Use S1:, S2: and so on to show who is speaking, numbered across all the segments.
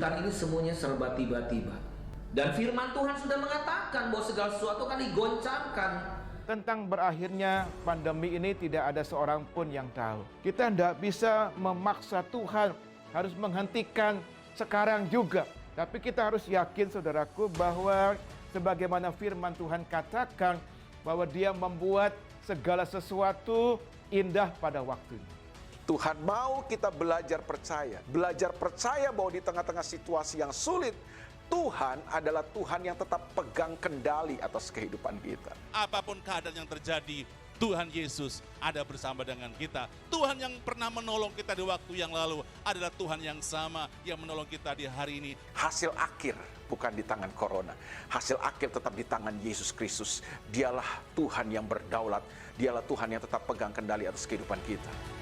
S1: kelanjutan ini semuanya serba tiba-tiba. Dan firman Tuhan sudah mengatakan bahwa segala sesuatu akan digoncangkan.
S2: Tentang berakhirnya pandemi ini tidak ada seorang pun yang tahu. Kita tidak bisa memaksa Tuhan harus menghentikan sekarang juga. Tapi kita harus yakin, saudaraku, bahwa sebagaimana firman Tuhan katakan bahwa Dia membuat segala sesuatu indah pada waktunya.
S3: Tuhan mau kita belajar percaya bahwa di tengah-tengah situasi yang sulit, Tuhan adalah Tuhan yang tetap pegang kendali atas kehidupan kita.
S4: Apapun keadaan yang terjadi, Tuhan Yesus ada bersama dengan kita. Tuhan yang pernah menolong kita di waktu yang lalu adalah Tuhan yang sama yang menolong kita di hari ini.
S3: Hasil akhir bukan di tangan corona. Hasil akhir tetap di tangan Yesus Kristus. Dialah Tuhan yang berdaulat. Dialah Tuhan yang tetap pegang kendali atas kehidupan kita.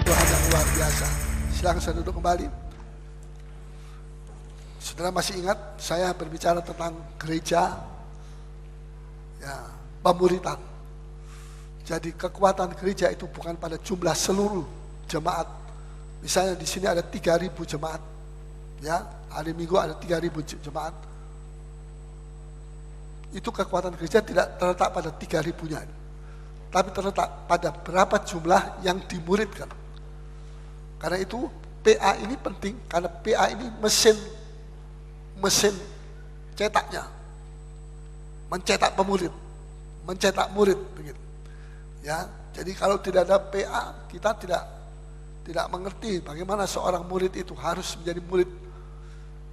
S5: Tuhan yang luar biasa. Silakan saya duduk kembali. Saudara masih ingat saya berbicara tentang gereja, ya, pemuritan. Jadi kekuatan gereja itu bukan pada jumlah seluruh jemaat. Misalnya di sini ada 3.000 jemaat, ya, hari Minggu ada 3.000 jemaat. Itu kekuatan gereja tidak terletak pada 3.000-nya, tapi terletak pada berapa jumlah yang dimuridkan. Karena itu PA ini penting, karena PA ini mesin cetaknya, mencetak pemurid, mencetak murid, begitu. Ya, jadi kalau tidak ada PA, kita tidak mengerti bagaimana seorang murid itu harus menjadi murid.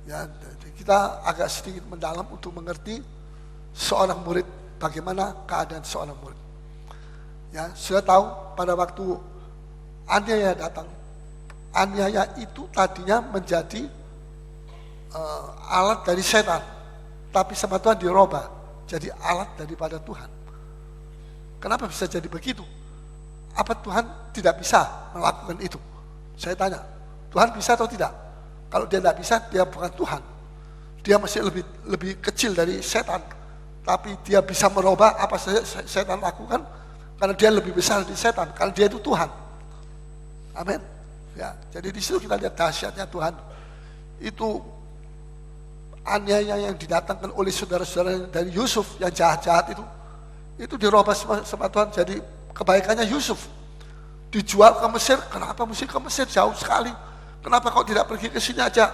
S5: Ya, kita agak sedikit mendalam untuk mengerti seorang murid, bagaimana keadaan seorang murid. Ya, sudah tahu pada waktu Aniaya datang, Aniaya itu tadinya menjadi alat dari setan, tapi sama Tuhan dirubah jadi alat daripada Tuhan. Kenapa bisa jadi begitu? Apa Tuhan tidak bisa melakukan itu? Saya tanya, Tuhan bisa atau tidak? Kalau dia tidak bisa, dia bukan Tuhan. Dia masih lebih kecil dari setan, tapi dia bisa merubah apa saja setan lakukan, karena dia lebih besar dari setan, karena dia itu Tuhan. Amin. Ya, jadi di situ kita lihat dahsyatnya Tuhan. Itu aniaya yang didatangkan oleh saudara-saudara dari Yusuf yang jahat-jahat itu dirubah sama Tuhan jadi kebaikannya Yusuf. Dijual ke Mesir, kenapa mesti ke Mesir, jauh sekali? Kenapa kok tidak pergi ke sini aja,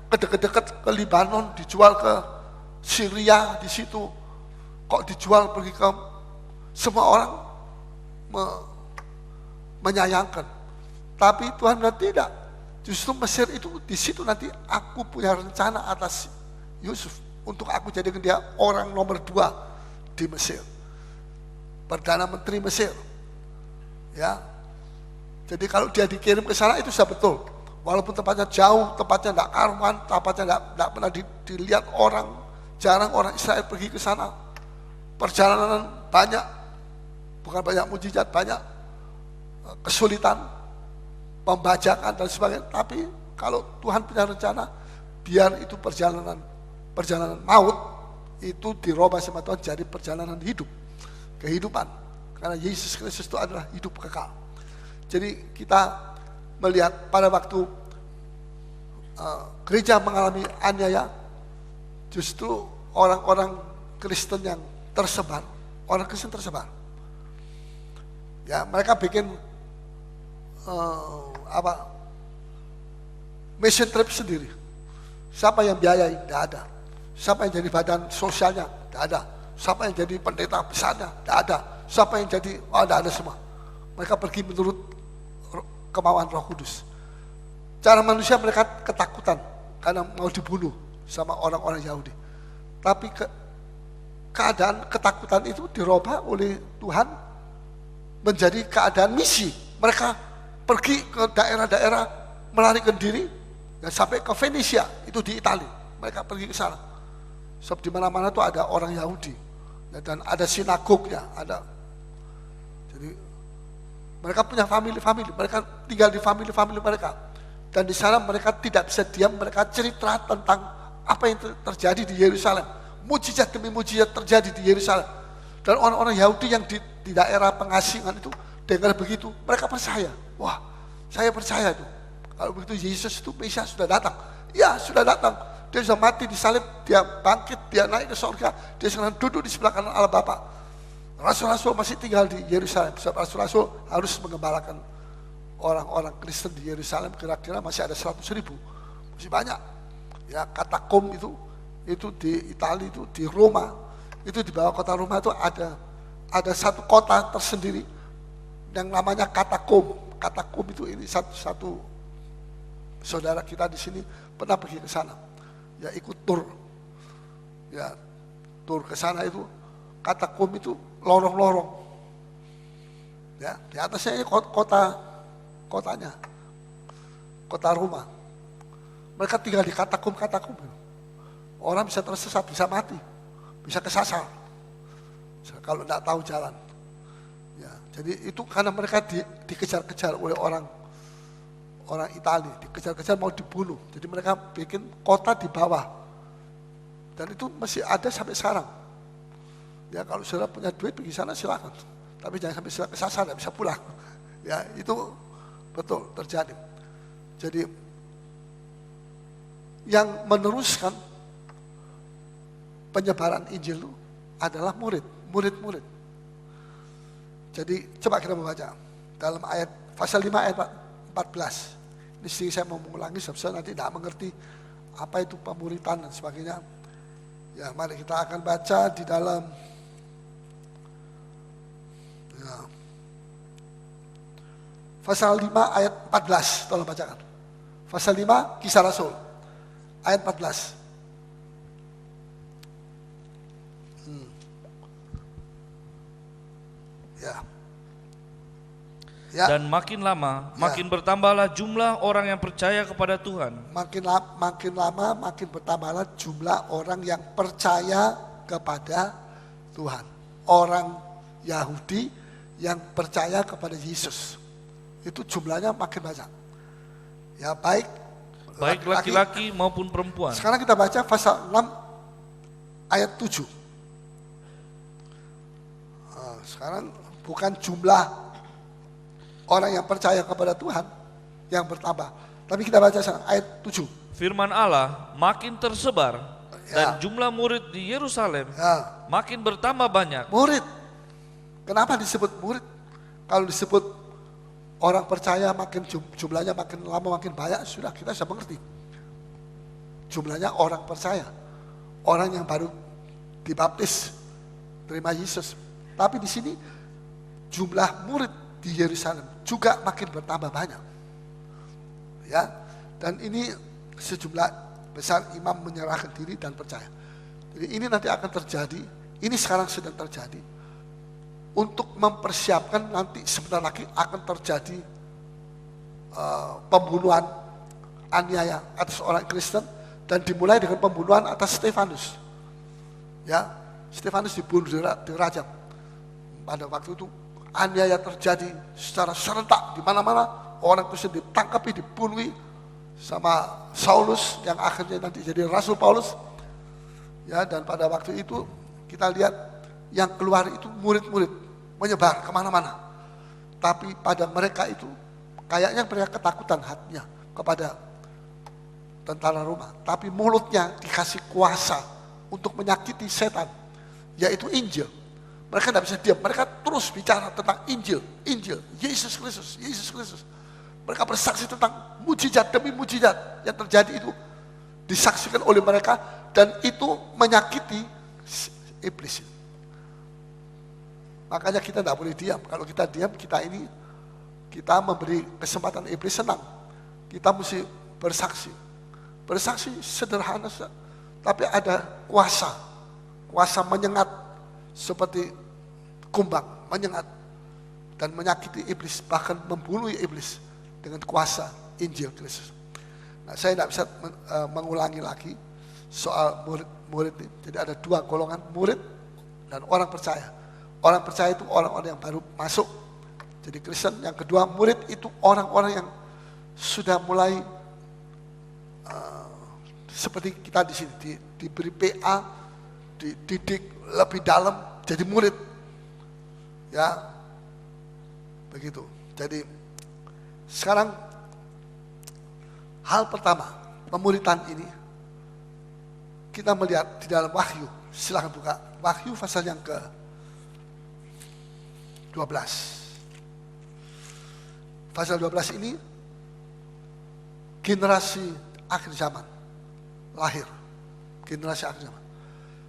S5: ke dekat-dekat ke Libanon, dijual ke Syria di situ? Kok dijual pergi ke, semua orang menyayangkan. Tapi Tuhan bilang tidak. Justru Mesir itu di situ nanti aku punya rencana atas Yusuf untuk aku jadikan dia orang nomor 2 di Mesir, Perdana Menteri Mesir. Ya, jadi kalau dia dikirim ke sana itu sudah betul. Walaupun tempatnya jauh, tempatnya tidak karuan, tempatnya tidak pernah dilihat orang, jarang orang Israel pergi ke sana. Perjalanan banyak, bukan banyak mujizat, banyak kesulitan, pembajakan dan sebagainya. Tapi kalau Tuhan punya rencana, biar itu perjalanan maut itu dirubah sama Tuhan jadi perjalanan hidup, kehidupan. Karena Yesus Kristus itu adalah hidup kekal. Jadi kita melihat pada waktu gereja mengalami aniaya, justru orang-orang Kristen yang tersebar, orang Kristen tersebar. Ya, mereka bikin mission trip sendiri. Siapa yang biayai? Tidak ada. Siapa yang jadi badan sosialnya? Tidak ada. Siapa yang jadi pendeta besarnya? Tidak ada. Siapa yang jadi? Oh, tidak ada semua. Mereka pergi menurut kemauan Roh Kudus. Cara manusia mereka ketakutan karena mau dibunuh sama orang-orang Yahudi. Tapi keadaan ketakutan itu dirubah oleh Tuhan menjadi keadaan misi. Mereka pergi ke daerah-daerah melarikan diri dan sampai ke Venesia, itu di Italia. Mereka pergi ke sana. Sebab di mana-mana itu ada orang Yahudi dan ada sinagognya, ada. Jadi mereka punya family, mereka tinggal di family mereka. Dan di sana mereka tidak bisa diam, mereka cerita tentang apa yang terjadi di Yerusalem. Mujizat demi mujizat terjadi di Yerusalem. Dan orang-orang Yahudi yang di daerah pengasingan itu dengar begitu, mereka percaya. Wah, saya percaya itu. Kalau begitu Yesus itu Mesias sudah datang. Ya, sudah datang. Dia sudah mati disalib, dia bangkit, dia naik ke surga, dia sekarang duduk di sebelah kanan Allah Bapa. Rasul-rasul masih tinggal di Yerusalem. Rasul-rasul harus mengembalakan orang-orang Kristen di Yerusalem, kira-kira masih ada 100.000, masih banyak. Ya, katakom itu di Italia, itu di Roma, itu di bawah kota Roma itu ada satu kota tersendiri yang namanya katakom. Katakom itu ini satu saudara kita di sini pernah pergi ke sana, ya ikut tur, ya tur ke sana itu katakom itu lorong-lorong, ya di atasnya ini kotanya, kota Roma. Mereka tinggal di katakom. Orang bisa tersesat, bisa mati, bisa kesasar kalau tidak tahu jalan. Ya, jadi itu karena mereka dikejar-kejar oleh orang Italia, dikejar-kejar mau dibunuh. Jadi mereka bikin kota di bawah. Dan itu masih ada sampai sekarang. Ya kalau saudara punya duit pergi sana silakan. Tapi jangan sampai kesasar, tidak bisa pulang. Ya itu betul terjadi. Jadi yang meneruskan penyebaran Injil itu adalah murid-murid. Jadi coba kita membaca dalam ayat pasal 5 ayat 14. Ini sih saya mau mengulangi sebab saya nanti tidak mengerti apa itu pemuritan dan sebagainya. Ya, mari kita akan baca di dalam ya, pasal 5 ayat 14, tolong bacakan. Pasal 5 Kisah Rasul ayat 14. Ya.
S6: Dan makin lama, makin bertambahlah jumlah orang yang percaya kepada Tuhan.
S5: Makin lama, makin bertambahlah jumlah orang yang percaya kepada Tuhan. Orang Yahudi yang percaya kepada Yesus. Itu jumlahnya makin banyak. Ya baik
S6: laki-laki maupun perempuan.
S5: Sekarang kita baca pasal 6 ayat 7. Sekarang bukan jumlah orang yang percaya kepada Tuhan yang bertambah. Tapi kita baca sekarang ayat 7.
S6: Firman Allah makin tersebar dan jumlah murid di Yerusalem makin bertambah banyak.
S5: Murid. Kenapa disebut murid? Kalau disebut orang percaya makin jumlahnya makin lama makin banyak, sudah kita bisa mengerti. Jumlahnya orang percaya. Orang yang baru dibaptis, terima Yesus. Tapi di sini jumlah murid di Yerusalem juga makin bertambah banyak. Ya, dan ini sejumlah besar imam menyerahkan diri dan percaya. Jadi ini nanti akan terjadi, ini sekarang sedang terjadi. Untuk mempersiapkan nanti sebentar lagi akan terjadi pembunuhan aniaya atas orang Kristen dan dimulai dengan pembunuhan atas Stefanus. Ya, Stefanus dibunuh dirajam. Pada waktu itu aniaya terjadi secara serentak di mana-mana, orang Kristen ditangkapi, dibunuh sama Saulus yang akhirnya nanti jadi Rasul Paulus. Ya, dan pada waktu itu kita lihat yang keluar itu murid-murid menyebar kemana-mana. Tapi pada mereka itu kayaknya mereka ketakutan hatinya kepada tentara Roma. Tapi mulutnya dikasih kuasa untuk menyakiti setan, yaitu Injil. Mereka tidak bisa diam, mereka terus bicara tentang Injil, Yesus Kristus. Mereka bersaksi tentang mujizat demi mujizat yang terjadi itu disaksikan oleh mereka dan itu menyakiti iblis. Makanya kita tidak boleh diam. Kalau kita diam, kita memberi kesempatan iblis senang. Kita mesti bersaksi. Bersaksi sederhana, tapi ada kuasa menyengat seperti kumbang menyengat dan menyakiti iblis, bahkan membunuh iblis. dengan kuasa Injil Kristus. Nah, saya tidak bisa mengulangi lagi soal murid ini. Jadi ada dua golongan, murid dan orang percaya. Orang percaya itu orang-orang yang baru masuk jadi Kristen. Yang kedua, murid itu orang-orang yang sudah mulai seperti kita di sini diberi PA, dididik lebih dalam jadi murid. Ya. Begitu. Jadi sekarang hal pertama, pemuridan ini kita melihat di dalam Wahyu. Silakan buka Wahyu pasal yang ke-12. Pasal 12 ini generasi akhir zaman lahir. Generasi akhir zaman.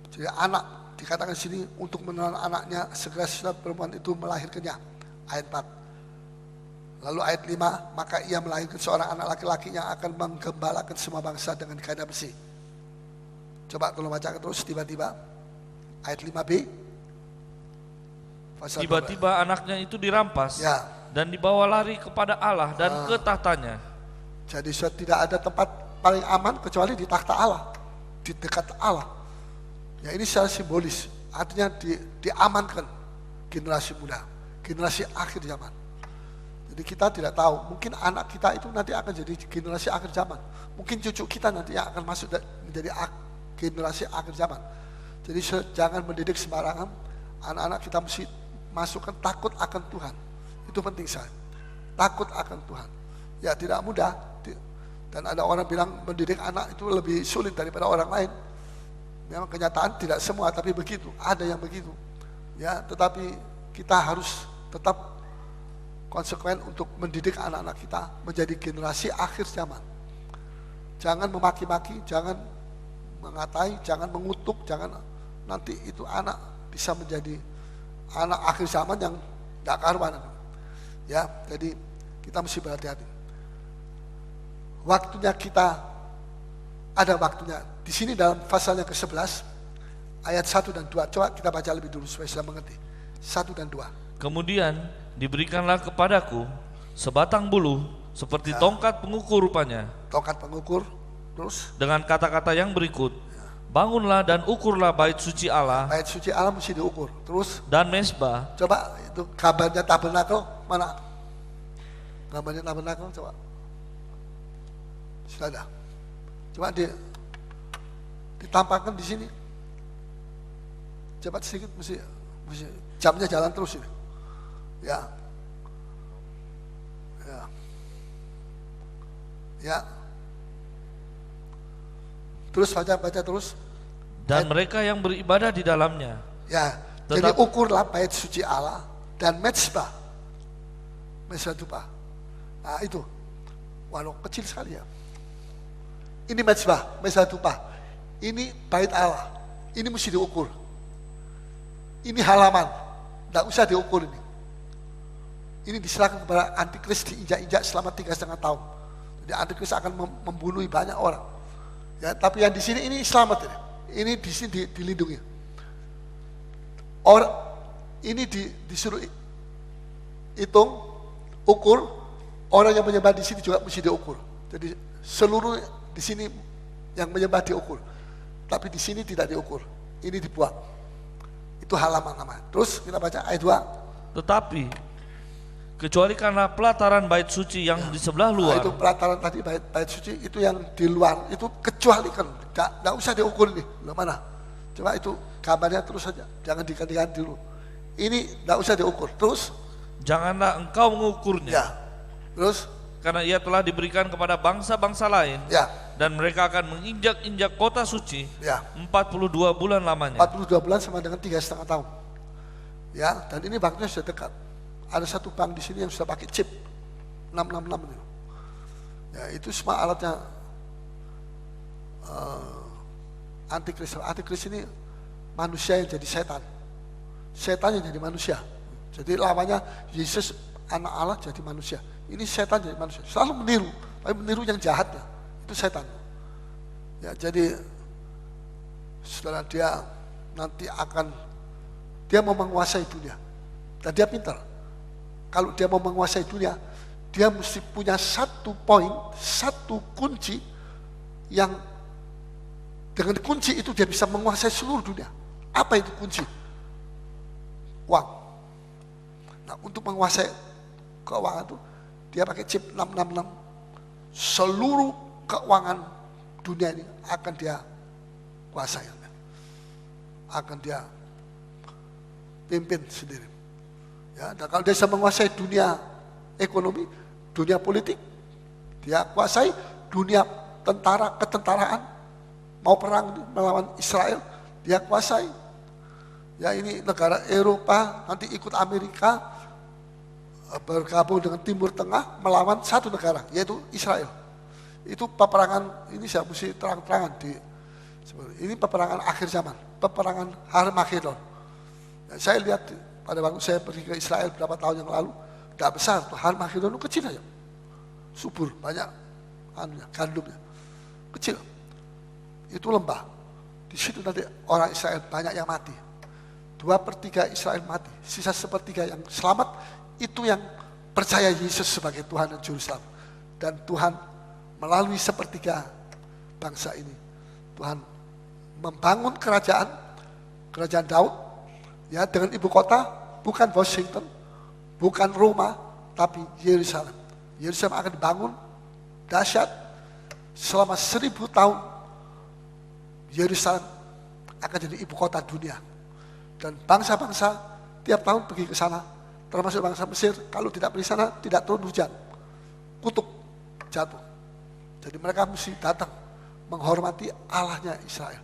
S5: Jadi anak dikatakan di sini untuk menelan anaknya segera sesudah perempuan itu melahirkannya. Ayat 4. Lalu ayat 5, maka ia melahirkan seorang anak laki-laki yang akan menggembalakan semua bangsa dengan kain besi. Coba tolong bacakan terus tiba-tiba ayat 5b.
S6: Tiba-tiba anaknya itu dirampas
S5: ya,
S6: dan dibawa lari kepada Allah dan ke tahtanya.
S5: Jadi tidak ada tempat paling aman kecuali di takhta Allah, di dekat Allah. Ya, ini secara simbolis, artinya diamankan generasi muda, generasi akhir zaman. Jadi kita tidak tahu, mungkin anak kita itu nanti akan jadi generasi akhir zaman. Mungkin cucu kita nanti akan masuk menjadi generasi akhir zaman. Jadi jangan mendidik sembarangan, anak-anak kita mesti masukkan takut akan Tuhan. Itu penting saya, takut akan Tuhan. Ya tidak mudah, dan ada orang bilang mendidik anak itu lebih sulit daripada orang lain. Memang kenyataan tidak semua, tapi begitu, ada yang begitu. Ya, tetapi kita harus tetap konsekuen untuk mendidik anak-anak kita menjadi generasi akhir zaman. Jangan memaki-maki, jangan mengatai, jangan mengutuk, jangan nanti itu anak bisa menjadi anak akhir zaman yang tidak karuan. Ya, jadi kita mesti berhati-hati. Waktunya kita ada waktunya. Di sini dalam pasal yang ke-11 ayat 1 dan 2. Coba kita baca lebih dulu supaya saya mengerti. 1 dan 2.
S6: Kemudian diberikanlah kepadaku sebatang bulu seperti tongkat pengukur rupanya.
S5: Tongkat pengukur. Terus
S6: Dengan kata-kata yang berikut. Bangunlah dan ukurlah bait suci Allah.
S5: bait suci Allah mesti diukur. Terus
S6: Dan mesbah.
S5: coba itu gambarnya tabernakel mana? Gambarnya tabernakel coba. Sudah ada. Coba ditampakkan di sini. Cepat sedikit, mesti jamnya jalan terus ini. Ya. Ya. Ya. Terus baca terus.
S6: Dan mereka yang beribadah di dalamnya.
S5: Ya. Jadi ukurlah bait suci Allah dan mezbah. Mezbah dupa. Nah itu. Walau kecil sekali ya. Ini mezbah dupa. Ini bait Allah. Ini mesti diukur. Ini halaman. Tidak usah diukur ini. Ini diserahkan kepada antikris diinjak-injak selama 3,5 tahun. Jadi antikris akan membunuh banyak orang. Ya, tapi yang di sini ini selamat ini. Ini di sini dilindungi. Orang ini disuruh hitung, ukur. Orang yang menyembah di sini juga mesti diukur. Jadi seluruh di sini yang menyembah diukur, tapi di sini tidak diukur. Ini dibuang. Itu halaman nama. Terus kita baca ayat 2.
S6: Tetapi kecuali karena pelataran bait suci yang di sebelah luar.
S5: Itu pelataran tadi bait suci itu yang di luar itu kecualikan. Tidak usah diukur nih. Loh, mana? Coba itu gambarnya terus saja. Jangan diganti-ganti dulu. Ini tidak usah diukur. Terus
S6: Janganlah engkau mengukurnya.
S5: ya. Terus
S6: Karena ia telah diberikan kepada bangsa-bangsa lain.
S5: ya.
S6: Dan mereka akan menginjak-injak kota suci
S5: Ya.
S6: 42 bulan lamanya.
S5: 42 bulan sama dengan 3,5 tahun. Ya, dan ini waktunya sudah dekat. Ada satu bank di sini yang sudah pakai chip 666 itu. Ya, itu semua alatnya antikris. Antikris ini manusia yang jadi setan. Setan yang jadi manusia. Jadi lawannya Yesus anak Allah jadi manusia. Ini setan jadi manusia. Selalu meniru, tapi meniru yang jahat ya. Itu setan. Ya, jadi setelah dia nanti dia mau menguasai dunia. Dan dia pintar. Kalau dia mau menguasai dunia, dia mesti punya satu poin, satu kunci yang dengan kunci itu dia bisa menguasai seluruh dunia. Apa itu kunci? Uang. Nah, untuk menguasai keuangan itu dia pakai chip 666. Seluruh keuangan dunia ini akan dia kuasai. Akan dia pimpin sendiri. Ya, dan kalau dia bisa menguasai dunia ekonomi, dunia politik, dia kuasai dunia ketentaraan, mau perang melawan Israel, dia kuasai. Ya, ini negara Eropa nanti ikut Amerika bergabung dengan Timur Tengah melawan satu negara, yaitu Israel. Itu peperangan, ini saya mesti terang-terangan ini peperangan akhir zaman, peperangan Harmagedon. Saya lihat pada waktu saya pergi ke Israel beberapa tahun yang lalu, tidak besar, Harmagedon itu kecil aja, subur, banyak gandumnya, kecil. Itu lembah, di situ nanti orang Israel banyak yang mati, 2/3 Israel mati, sisa 1/3 yang selamat, itu yang percaya Yesus sebagai Tuhan dan Juru Selamat. Dan Tuhan melalui 1/3 bangsa ini, Tuhan membangun kerajaan Daud, ya, dengan ibu kota bukan Washington, bukan Roma, tapi Yerusalem. Yerusalem akan dibangun dahsyat selama 1000 tahun. Yerusalem akan jadi ibu kota dunia. Dan bangsa-bangsa tiap tahun pergi ke sana, termasuk bangsa Mesir. Kalau tidak pergi sana, tidak turun hujan, kutuk jatuh. Jadi mereka mesti datang menghormati Allahnya Israel.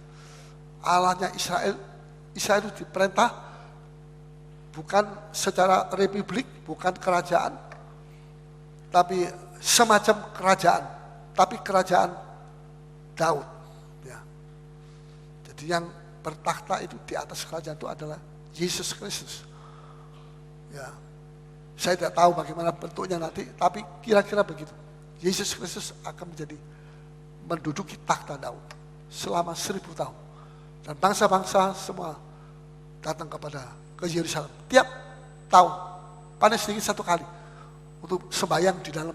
S5: Allahnya Israel itu diperintah bukan secara republik, bukan kerajaan, tapi semacam kerajaan, tapi kerajaan Daud. Ya. Jadi yang bertakhta itu di atas kerajaan itu adalah Yesus Kristus. Ya. Saya tidak tahu bagaimana bentuknya nanti, tapi kira-kira begitu. Yesus Kristus akan menduduki takhta Daud selama 1000 tahun. Dan bangsa-bangsa semua datang ke Yerusalem tiap tahun, paling sedikit 1 kali, untuk sembahyang di dalam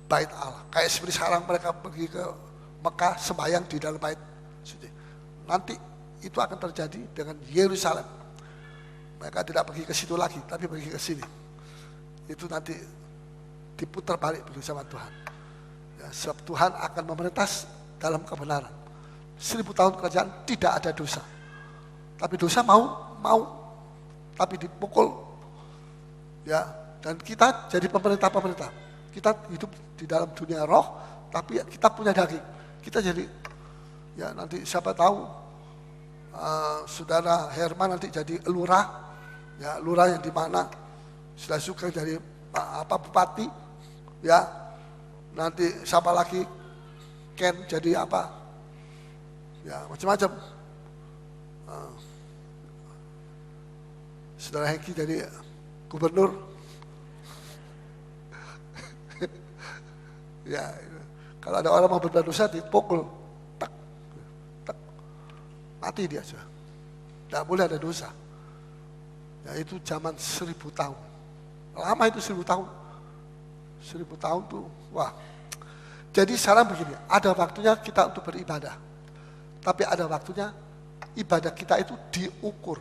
S5: bait Allah. Kayak seperti sekarang mereka pergi ke Mekah sembahyang di dalam bait suci. Nanti itu akan terjadi dengan Yerusalem. Mereka tidak pergi ke situ lagi, tapi pergi ke sini. Itu nanti diputar balik bersama Tuhan. Ya, sebab Tuhan akan memerintah dalam kebenaran. 1000 tahun kerajaan tidak ada dosa. Tapi dosa mau, tapi dipukul. Ya, dan kita jadi pemerintah. Kita hidup di dalam dunia roh, tapi kita punya daging. Kita jadi, ya nanti siapa tahu saudara Herman nanti jadi lurah, ya lurah yang di mana sudah suka jadi bupati, ya nanti siapa lagi Ken jadi apa? Ya macam-macam. Saudara Hengki jadi gubernur. Ya, kalau ada orang mau berbuat dosa dipukul, tak, mati dia sudah. Tidak boleh ada dosa. Ya itu zaman 1000 tahun. Lama itu 1000 tahun. 1000 tahun tuh, wah. Jadi sekarang begini, ada waktunya kita untuk beribadah. Tapi ada waktunya ibadah kita itu diukur,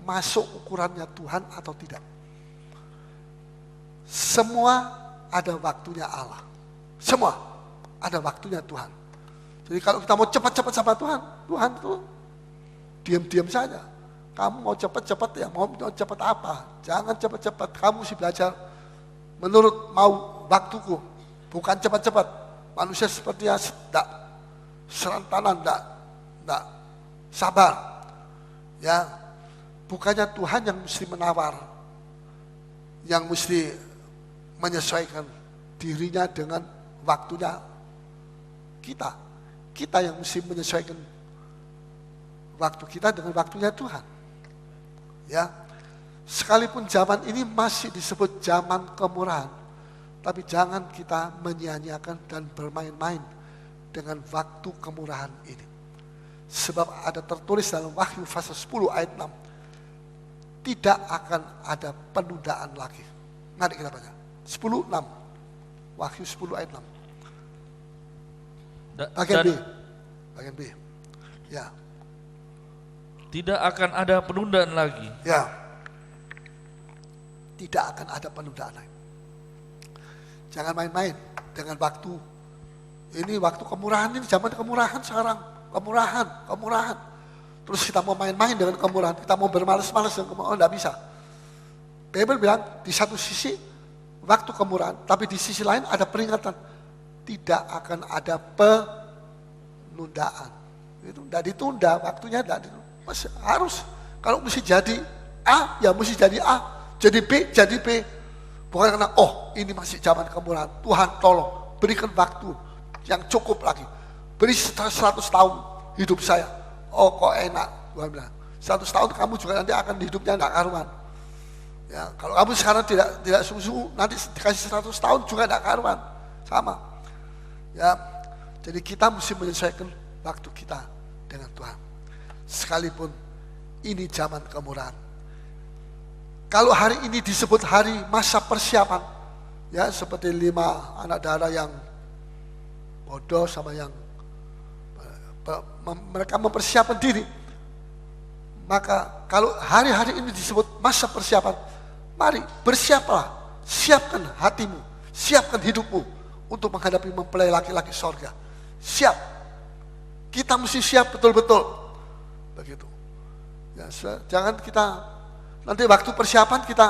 S5: masuk ukurannya Tuhan atau tidak. Semua ada waktunya Allah. Semua ada waktunya Tuhan. Jadi kalau kita mau cepat-cepat sama Tuhan itu diam-diam saja. Kamu mau cepat-cepat ya, mau cepat apa? Jangan cepat-cepat, kamu mesti belajar menurut mau waktuku, bukan cepat-cepat. Manusia sepertinya tidak serentanan, tidak sabar. Ya, bukannya Tuhan yang mesti menawar, yang mesti menyesuaikan dirinya dengan waktunya kita. Kita yang mesti menyesuaikan waktu kita dengan waktunya Tuhan. Ya, sekalipun zaman ini masih disebut zaman kemurahan, tapi jangan kita menyia-nyiakan dan bermain-main dengan waktu kemurahan ini. Sebab ada tertulis dalam Wahyu pasal 10 ayat 6, tidak akan ada penundaan lagi. Mari kita baca. 10:6. Wahyu 10 ayat 6. Bagian B. Bagian B. Ya.
S6: Tidak akan ada penundaan lagi.
S5: Ya. Tidak akan ada penundaan lagi. Jangan main-main dengan waktu. Ini waktu kemurahan, ini zaman kemurahan sekarang. Kemurahan. Terus kita mau main-main dengan kemurahan. Kita mau bermalas-malas dengan kemurahan. Oh, tidak bisa. Bible bilang di satu sisi waktu kemurahan, tapi di sisi lain ada peringatan. Tidak akan ada penundaan. Itu tidak ditunda, waktunya tidak ditunda. Masih harus. Kalau mesti jadi A, ya mesti jadi A. Jadi B, jadi B. Bukan karena, oh ini masih zaman kemurahan. Tuhan tolong, berikan waktu yang cukup lagi. Beri 100 tahun hidup saya. Oh kok enak. Tuhan bilang, 100 tahun kamu juga nanti akan hidupnya tidak karuan. Ya, kalau kamu sekarang tidak sungguh-sungguh, nanti dikasih 100 tahun juga tidak karuan. Sama. Ya, jadi kita mesti menyesuaikan waktu kita dengan Tuhan. Sekalipun ini zaman kemurahan. Kalau hari ini disebut hari masa persiapan, ya seperti 5 anak darah yang bodoh sama yang mereka mempersiapkan diri, maka kalau hari-hari ini disebut masa persiapan, mari bersiaplah, siapkan hatimu, siapkan hidupmu untuk menghadapi mempelai laki-laki sorga. Siap, kita mesti siap betul-betul, begitu. Ya, jangan kita nanti waktu persiapan kita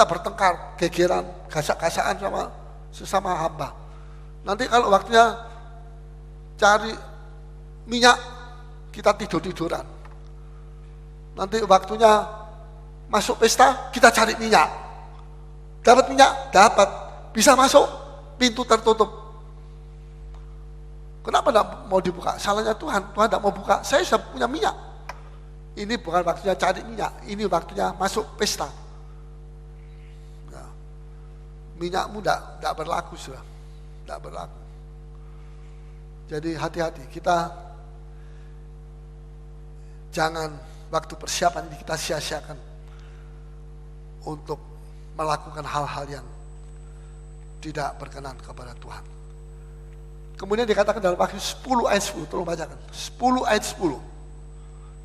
S5: bertengkar, gegeran, gasak-gasakan sama sesama hamba. Nanti kalau waktunya cari minyak, kita tidur-tiduran. Nanti waktunya masuk pesta, kita cari minyak. Dapat minyak? Dapat. Bisa masuk, pintu tertutup. Kenapa tidak mau dibuka? Salahnya Tuhan tidak mau buka. Saya sudah punya minyak. Ini bukan waktunya cari minyak, ini waktunya masuk pesta. Ya. Minyakmu tidak berlaku sudah, tidak berlaku. Jadi hati-hati, kita jangan waktu persiapan ini kita sia-siakan untuk melakukan hal-hal yang tidak berkenan kepada Tuhan. Kemudian dikatakan dalam Wahyu 10 ayat 10, tolong bacakan. 10 ayat 10.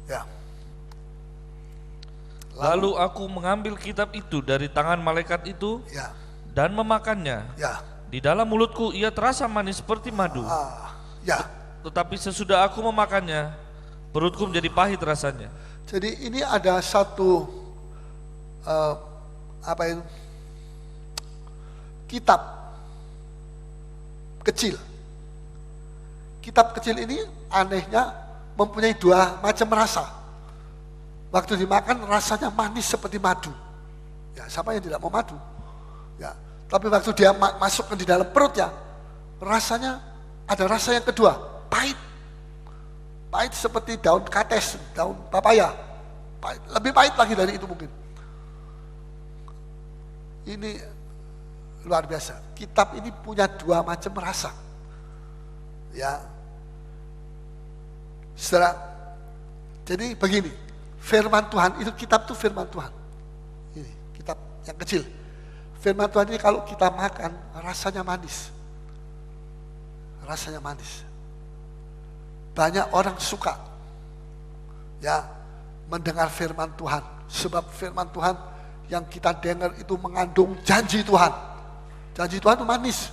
S5: Ya.
S6: Lalu aku mengambil kitab itu dari tangan malaikat itu,
S5: ya,
S6: dan memakannya.
S5: Ya.
S6: Di dalam mulutku ia terasa manis seperti madu.
S5: Ya.
S6: Tetapi sesudah aku memakannya, perutku menjadi pahit rasanya.
S5: Jadi ini ada satu kitab kecil. Kitab kecil ini anehnya mempunyai 2 macam rasa. Waktu dimakan rasanya manis seperti madu. Ya, siapa yang tidak mau madu? Ya, tapi waktu dia masukkan di dalam perutnya, rasanya ada rasa yang kedua, pahit. Pahit seperti daun kates, daun papaya. Pahit, lebih pahit lagi dari itu mungkin. Ini luar biasa. Kitab ini punya 2 macam rasa. Ya. Saudara, jadi begini, firman Tuhan itu, kitab itu firman Tuhan. Ini kitab yang kecil. Firman Tuhan ini kalau kita makan rasanya manis. Rasanya manis. Banyak orang suka ya mendengar firman Tuhan, sebab firman Tuhan yang kita dengar itu mengandung janji Tuhan. Janji Tuhan itu manis.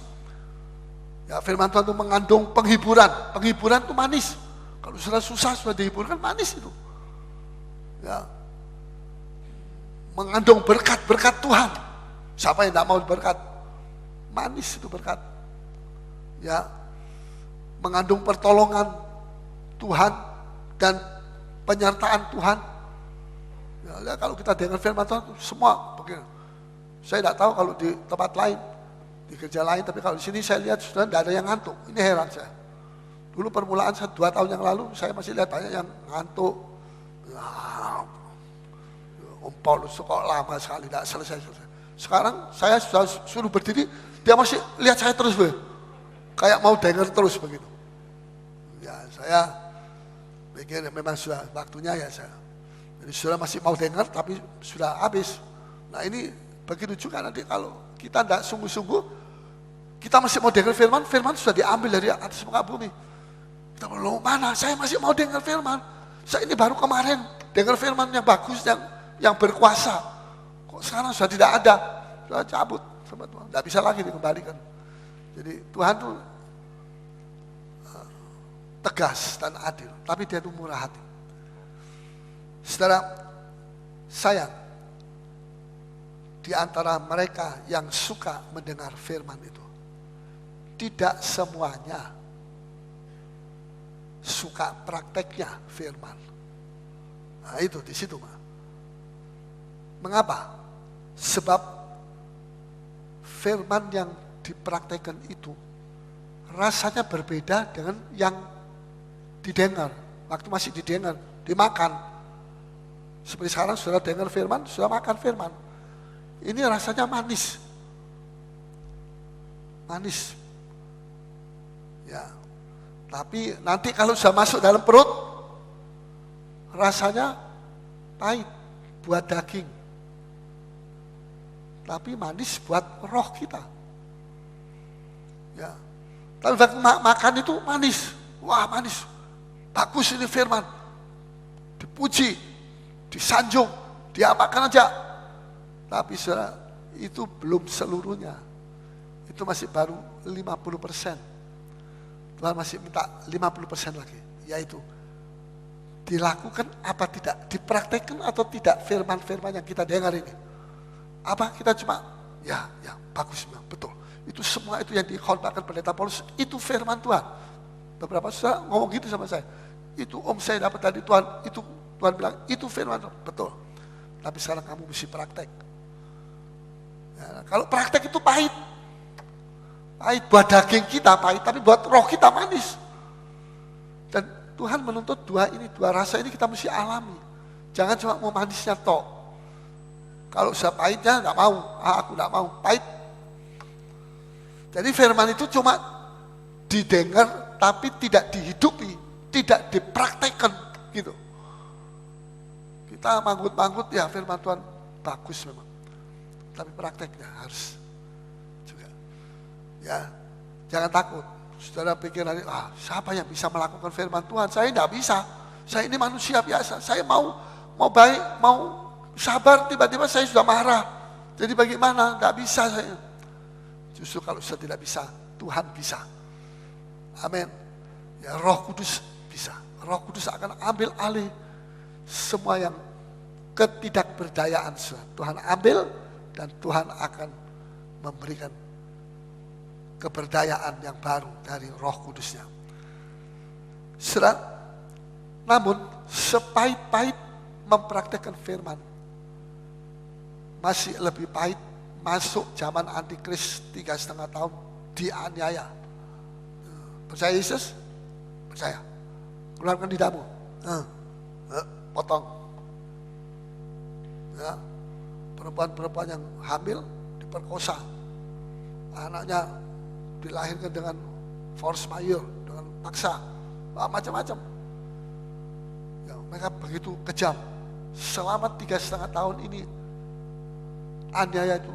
S5: Ya, firman Tuhan itu mengandung penghiburan. Penghiburan itu manis. Kalau sudah susah, sudah dihiburkan, manis itu. Ya, mengandung berkat-berkat Tuhan. Siapa yang tidak mau berkat? Manis itu berkat. Ya, mengandung pertolongan Tuhan dan penyertaan Tuhan. Ya, kalau kita dengar firman Tuhan, semua begini. Saya tidak tahu kalau di tempat lain, di kerja lain, tapi kalau di sini saya lihat sudah tidak ada yang ngantuk. Ini heran saya. Dulu permulaan 2 tahun yang lalu, saya masih lihat banyak yang ngantuk. Om Paulus kok lama sekali tidak selesai. Sekarang saya suruh berdiri, dia masih lihat saya terus, kayak mau dengar terus begitu. Ya, saya pikir memang sudah waktunya ya saya. Jadi sudah masih mau dengar tapi sudah habis. Nah ini begitu juga nanti kalau kita tidak sungguh-sungguh, kita masih mau dengar firman, firman sudah diambil dari atas muka bumi. Kita bilang, mana saya masih mau dengar firman. Saya ini baru kemarin dengar firman yang bagus, yang berkuasa. Kok sekarang sudah tidak ada, sudah cabut sama Tuhan. Tidak bisa lagi dikembalikan. Jadi Tuhan itu tegas dan adil, tapi dia itu murah hati. Saudara, sayang, di antara mereka yang suka mendengar firman itu, tidak semuanya suka prakteknya firman. Nah itu di situ, Pak. Mengapa? Sebab firman yang dipraktekkan itu rasanya berbeda dengan yang didengar. Waktu masih didengar, dimakan. Seperti sekarang sudah dengar firman, sudah makan firman. Ini rasanya manis. Manis. Ya. Tapi nanti kalau sudah masuk dalam perut, rasanya pahit buat daging. Tapi manis buat roh kita. Ya. Tapi waktu makan itu manis. Wah, manis. Bagus ini firman. Dipuji, disanjung, diapakan aja. Tapi saudara, itu belum seluruhnya. Itu masih baru 50%. Tuhan masih minta 50% lagi. Yaitu, dilakukan apa tidak, dipraktekkan atau tidak firman-firman yang kita dengar ini. Apa kita cuma, ya bagus, betul. Itu semua itu yang dikhotbahkan pendeta Paulus, itu firman Tuhan. Beberapa saudara ngomong gitu sama saya. Itu om saya dapat dari Tuhan, itu Tuhan bilang, itu firman Tuhan. Betul. Tapi sekarang kamu mesti praktek. Ya, kalau praktek itu pahit. Pahit buat daging kita pahit, tapi buat roh kita manis. Dan Tuhan menuntut dua rasa ini kita mesti alami. Jangan cuma mau manisnya tok. Kalau sudah pahitnya enggak mau, aku enggak mau, pahit. Jadi firman itu cuma didengar tapi tidak dihidupi, tidak dipraktekkan gitu. Kita manggut-manggut ya firman Tuhan bagus memang. Tapi prakteknya harus juga. Ya, jangan takut. Saudara pikir nanti, siapa yang bisa melakukan firman Tuhan? Saya tidak bisa. Saya ini manusia biasa. Saya mau baik, mau sabar, tiba-tiba saya sudah marah. Jadi bagaimana? Tidak bisa saya. Justru kalau saya tidak bisa, Tuhan bisa. Amin. Ya, Roh Kudus bisa. Roh Kudus akan ambil alih semua yang ketidakberdayaan. Tuhan ambil dan Tuhan akan memberikan keberdayaan yang baru dari Roh Kudusnya. Namun sepahit-pahit mempraktekkan firman, masih lebih pahit masuk zaman antikris 3,5 tahun dianiaya. Percaya Yesus? Percaya. Keluarkan lidahmu. Potong. Ya. Perempuan-perempuan yang hamil diperkosa. Anaknya dilahirkan dengan force majeure, dengan paksa, macam-macam. Ya, mereka begitu kejam. Selama 3,5 tahun ini aniaya itu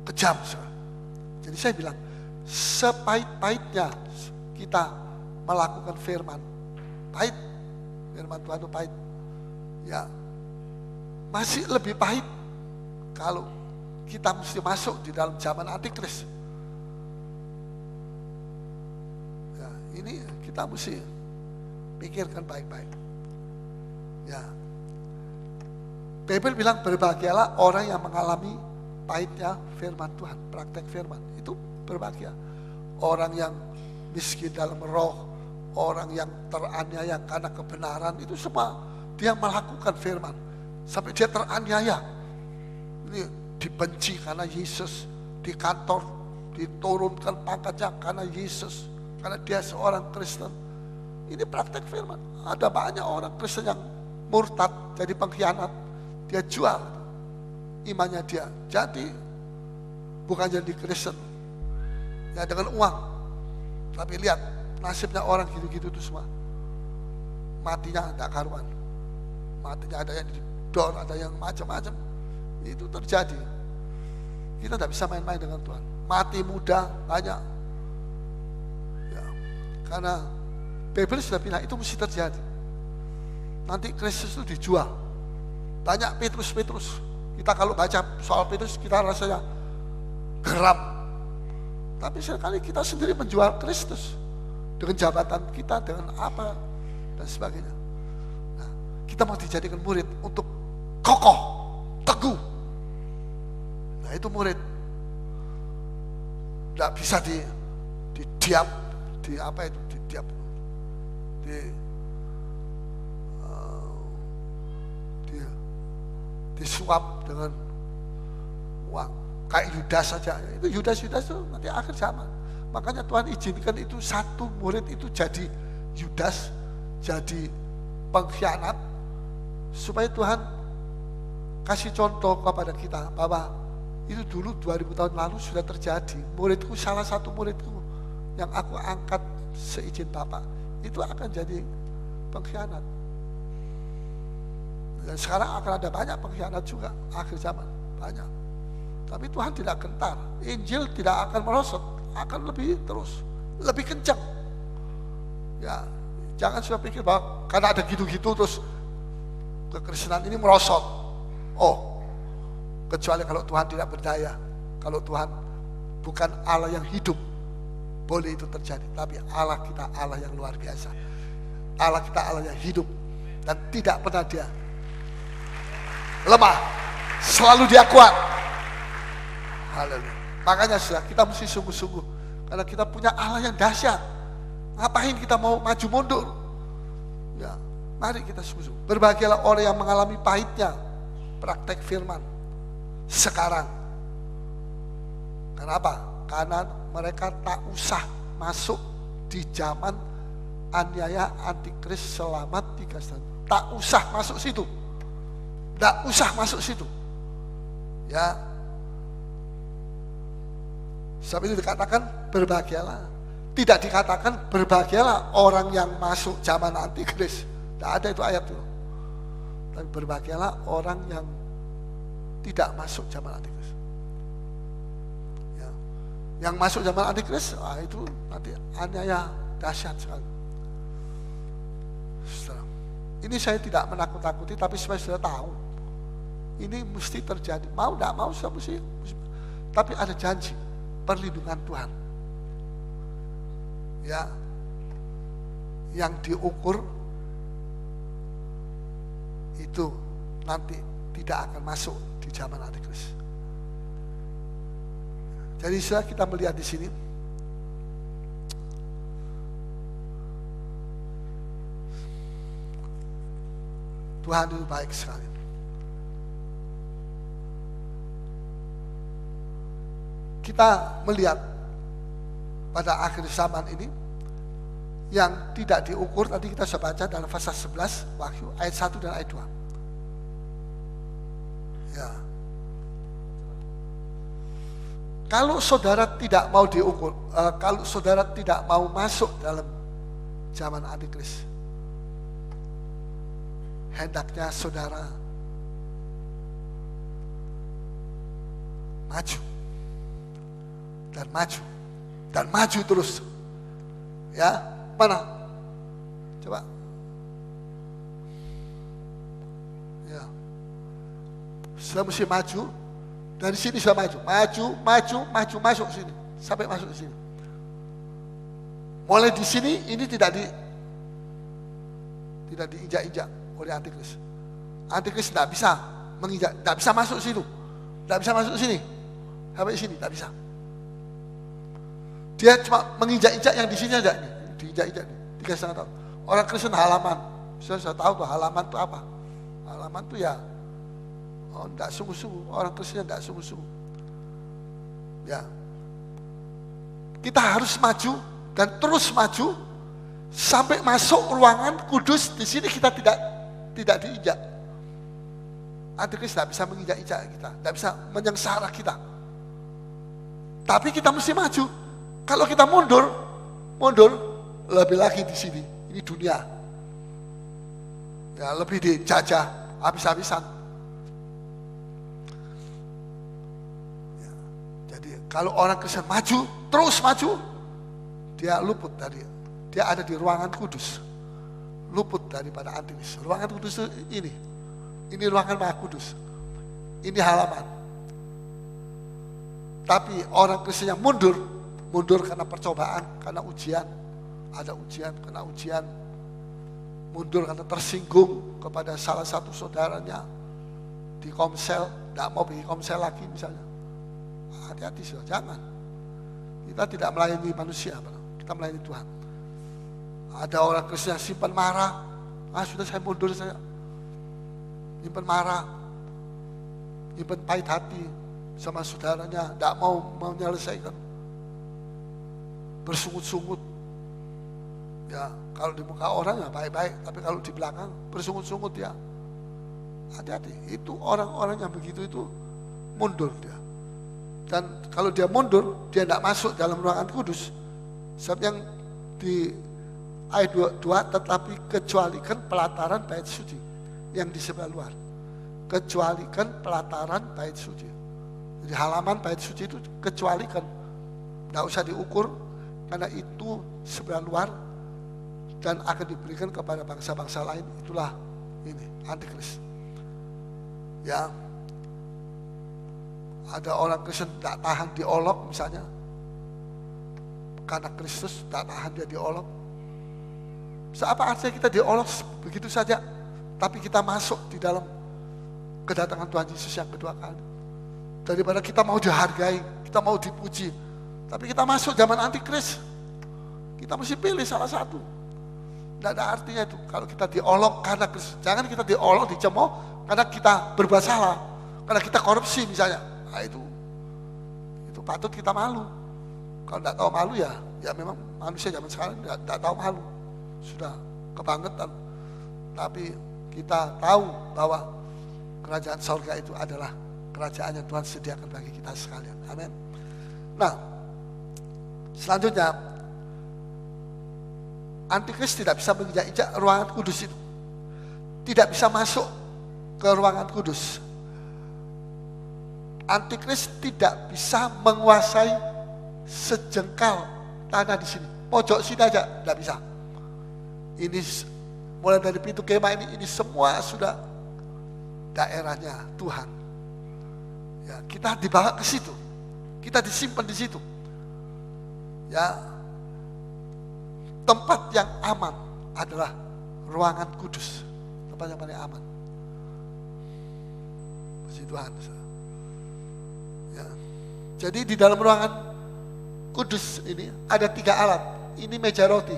S5: kejam. Jadi saya bilang, sepahit-pahitnya kita melakukan firman, pahit, firman Tuhan itu pahit. Ya, masih lebih pahit kalau kita mesti masuk di dalam zaman antikris. Ya, ini kita mesti pikirkan baik-baik. Ya, Bible bilang berbahagialah orang yang mengalami pahitnya firman Tuhan, praktek firman. Itu berbahagia. Orang yang miskin dalam roh, orang yang teraniaya karena kebenaran, itu semua dia melakukan firman. Sampai dia teraniaya. Ini dibenci karena Yesus, di kantor diturunkan pangkatnya karena Yesus, karena dia seorang Kristen. Ini praktek firman. Ada banyak orang Kristen yang murtad, jadi pengkhianat. Dia jual imannya dia. Jadi bukan jadi Kristen ya dengan uang. Tapi lihat nasibnya orang gitu-gitu itu semua. Matinya tidak karuan. Matinya ada yang didor, ada yang macam-macam. Itu terjadi. Kita tidak bisa main-main dengan Tuhan. Mati muda banyak. Ya, karena Bible sudah bilang itu mesti terjadi. Nanti Kristus itu dijual. Banyak Petrus. Kita kalau baca soal Petrus kita rasanya geram. Tapi sekali kita sendiri menjual Kristus dengan jabatan kita, dengan apa dan sebagainya. Nah, kita mau dijadikan murid untuk kokoh, teguh. Nah, itu murid. Tidak bisa didiam, disuap dengan uang. Kayak Yudas saja. Itu Yudas itu nanti akhir zaman. Makanya Tuhan izinkan itu satu murid itu jadi Yudas, jadi pengkhianat, supaya Tuhan kasih contoh kepada kita bahwa itu dulu 2000 tahun lalu sudah terjadi. Muridku, salah satu muridku yang aku angkat seizin Bapak, itu akan jadi pengkhianat. Dan sekarang akan ada banyak pengkhianat juga akhir zaman, banyak. Tapi Tuhan tidak gentar. Injil tidak akan merosot, akan lebih terus, lebih kencang. Ya, jangan sudah pikir bahwa karena ada gitu-gitu terus kekristenan ini merosot. Oh, kecuali kalau Tuhan tidak berdaya, kalau Tuhan bukan Allah yang hidup, boleh itu terjadi. Tapi Allah kita Allah yang luar biasa. Allah kita Allah yang hidup dan tidak pernah dia lemah, selalu dia kuat. Haleluya. Makanya sudah kita mesti sungguh-sungguh, karena kita punya Allah yang dahsyat. Ngapain kita mau maju mundur? Ya, mari kita sungguh-sungguh. Berbahagialah orang yang mengalami pahitnya praktek firman sekarang. Kenapa? Karena mereka tak usah masuk di zaman aniaya antikris selama 3 tahun. Tak usah masuk situ. Tak usah masuk situ. Ya. Sebab itu dikatakan berbahagialah. Tidak dikatakan berbahagialah orang yang masuk zaman antikris. Tidak ada itu ayat itu. Tapi berbahagialah orang yang tidak masuk zaman antikris. Ya. Yang masuk zaman antikris, itu nanti aniaya dahsyat sekali. Saudara, ini saya tidak menakut-takuti, tapi supaya sudah tahu. Ini mesti terjadi. Mau tidak mau sudah mesti. Tapi ada janji perlindungan Tuhan. Ya, yang diukur itu nanti tidak akan masuk di zaman antikris. Jadi setelah kita melihat di sini, Tuhan itu baik sekali. Kita melihat pada akhir zaman ini yang tidak diukur, tadi kita sudah baca dalam pasal 11 Wahyu ayat 1 dan ayat 2. Ya. Kalau saudara tidak mau diukur, kalau saudara tidak mau masuk dalam zaman antikris, hendaknya saudara maju dan maju dan maju terus. Ya, mana? Coba. Ya. Sudah mesti maju. Dari sini sudah maju. Maju, masuk sini. Sampai masuk ke sini. Mulai di sini ini tidak diinjak-injak oleh antikris. Antikris tidak bisa menginjak, tidak bisa masuk situ. Tidak bisa masuk sini. Sampai sini tidak bisa. Dia cuma menginjak-injak yang di sini aja, diinjak-injak, dikasih tahu. Orang Kristen halaman, saya tahu tuh halaman itu apa. Halaman itu ya, enggak sungguh-sungguh. Orang Kristen enggak sungguh-sungguh. Ya, kita harus maju dan terus maju sampai masuk ruangan kudus. Di sini kita tidak diinjak. Antikris tidak bisa menginjak-injak kita, tidak bisa menyengsara kita. Tapi kita mesti maju. Kalau kita mundur lebih lagi di sini. Ini dunia. Ya, lebih dijajah habis-habisan. Ya. Kalau orang Kristen maju, terus maju, dia luput dari, dia ada di ruangan kudus. Luput daripada antikris. Ruangan kudus itu ini ruangan Maha Kudus. Ini halaman. Tapi orang Kristen yang mundur karena percobaan, karena ujian, ada ujian, kena ujian, mundur karena tersinggung kepada salah satu saudaranya di komsel, tidak mau pergi komsel lagi misalnya. Hati-hati sudah, jangan. Kita tidak melayani manusia, kita melayani Tuhan. Ada orang Kristen yang simpan marah, sudah saya mundur, saya simpan marah, simpan pahit hati sama saudaranya, tidak mau menyelesaikan, bersungut-sungut. Ya, kalau di muka orang ya baik-baik, tapi kalau di belakang bersungut-sungut ya. Hati-hati, itu orang-orang yang begitu itu mundur dia. Dan kalau dia mundur, dia tidak masuk dalam ruangan kudus. Sebab yang di ayat 22, tetapi kecualikan pelataran bait suci yang di sebelah luar. Kecualikan pelataran bait suci. Jadi halaman bait suci itu kecualikan. Tidak usah diukur, karena itu sebelah luar dan akan diberikan kepada bangsa-bangsa lain. Itulah ini, antikris. Ya, ada orang Kristen tidak tahan diolok misalnya, karena Kristus tidak tahan dia diolok. Apa artinya kita diolok begitu saja, tapi kita masuk di dalam kedatangan Tuhan Yesus yang kedua kali. Daripada kita mau dihargai, kita mau dipuji, tapi kita masuk zaman antikris, kita mesti pilih salah satu. Tidak ada artinya itu kalau kita diolok karena Kristus. Jangan kita diolok, dicemooh karena kita berbuat salah, karena kita korupsi misalnya. Nah, itu patut kita malu. Kalau tidak tahu malu ya memang manusia zaman sekarang tidak tahu malu, sudah kebangetan. Tapi kita tahu bahwa kerajaan surga itu adalah kerajaan yang Tuhan sediakan bagi kita sekalian. Amin. Nah, selanjutnya antikris tidak bisa menginjak-injak ruangan kudus itu. Tidak bisa masuk ke ruangan kudus. Antikris tidak bisa menguasai sejengkal tanah di sini. Pojok sini aja tidak bisa. Ini mulai dari pintu kemah ini semua sudah daerahnya Tuhan. Ya, kita dibawa ke situ. Kita disimpan di situ. Ya. Tempat yang aman adalah ruangan kudus. Tempat yang paling aman. Puji Tuhan. Ya. Jadi di dalam ruangan kudus ini ada 3 alat. Ini meja roti.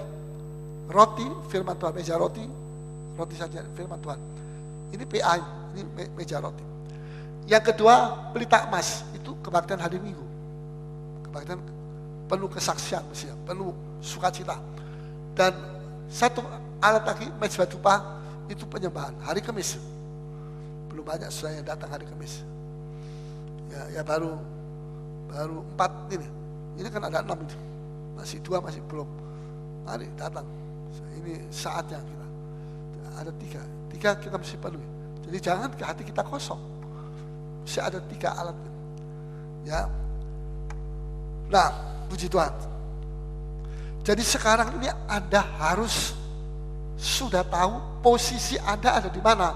S5: Roti firman Tuhan, meja roti. Roti saja firman Tuhan. Ini PA, ini meja roti. Yang kedua, pelita emas. Itu kebaktian hari Minggu. Kebaktian penuh kesaksian, penuh sukacita. Dan satu alat lagi, mezbah dupa, itu penyembahan. Hari Kamis. Belum banyak saudara yang datang hari Kamis. Ya baru 4 ini. Ini kan ada 6 itu. Masih 2, masih belum. Mari datang. Ini saatnya kita. Ada 3 kita mesti penuhi. Jadi jangan hati kita kosong. Mesti ada 3 alat. Ya. Nah, puji Tuhan. Jadi sekarang ini Anda harus sudah tahu posisi Anda ada di mana.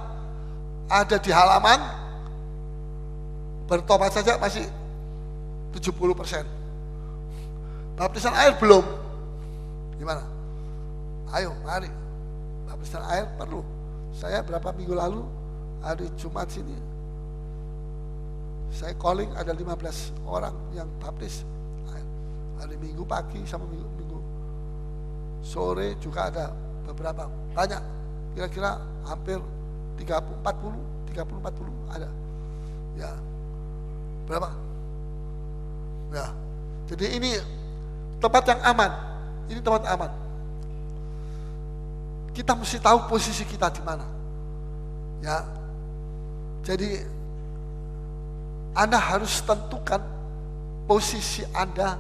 S5: Ada di halaman, bertobat saja masih 70%. Baptisan air belum. Gimana? Ayo, mari. Baptisan air perlu. Saya berapa minggu lalu, hari Jumat sini, saya calling ada 15 orang yang baptis. Hari Minggu pagi sama Minggu sore juga ada beberapa, banyak, kira-kira hampir 40 ada. Ya. Berapa? Ya. Jadi ini tempat yang aman. Ini tempat aman. Kita mesti tahu posisi kita di mana. Ya. Jadi Anda harus tentukan posisi Anda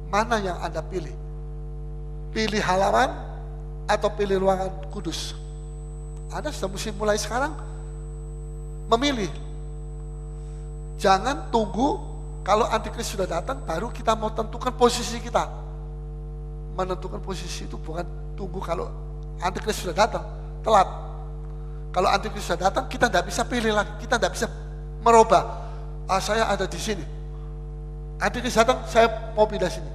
S5: mana yang Anda pilih. Pilih halaman atau pilih ruangan kudus. Anda sudah mesti mulai sekarang memilih. Jangan tunggu Kalau antikris sudah datang, baru kita mau tentukan posisi kita. Menentukan posisi itu bukan tunggu kalau antikris sudah datang, telat. Kalau antikris sudah datang, kita tidak bisa pilih lagi, kita tidak bisa merubah. Saya ada di sini. Antikris datang, saya mau pindah sini.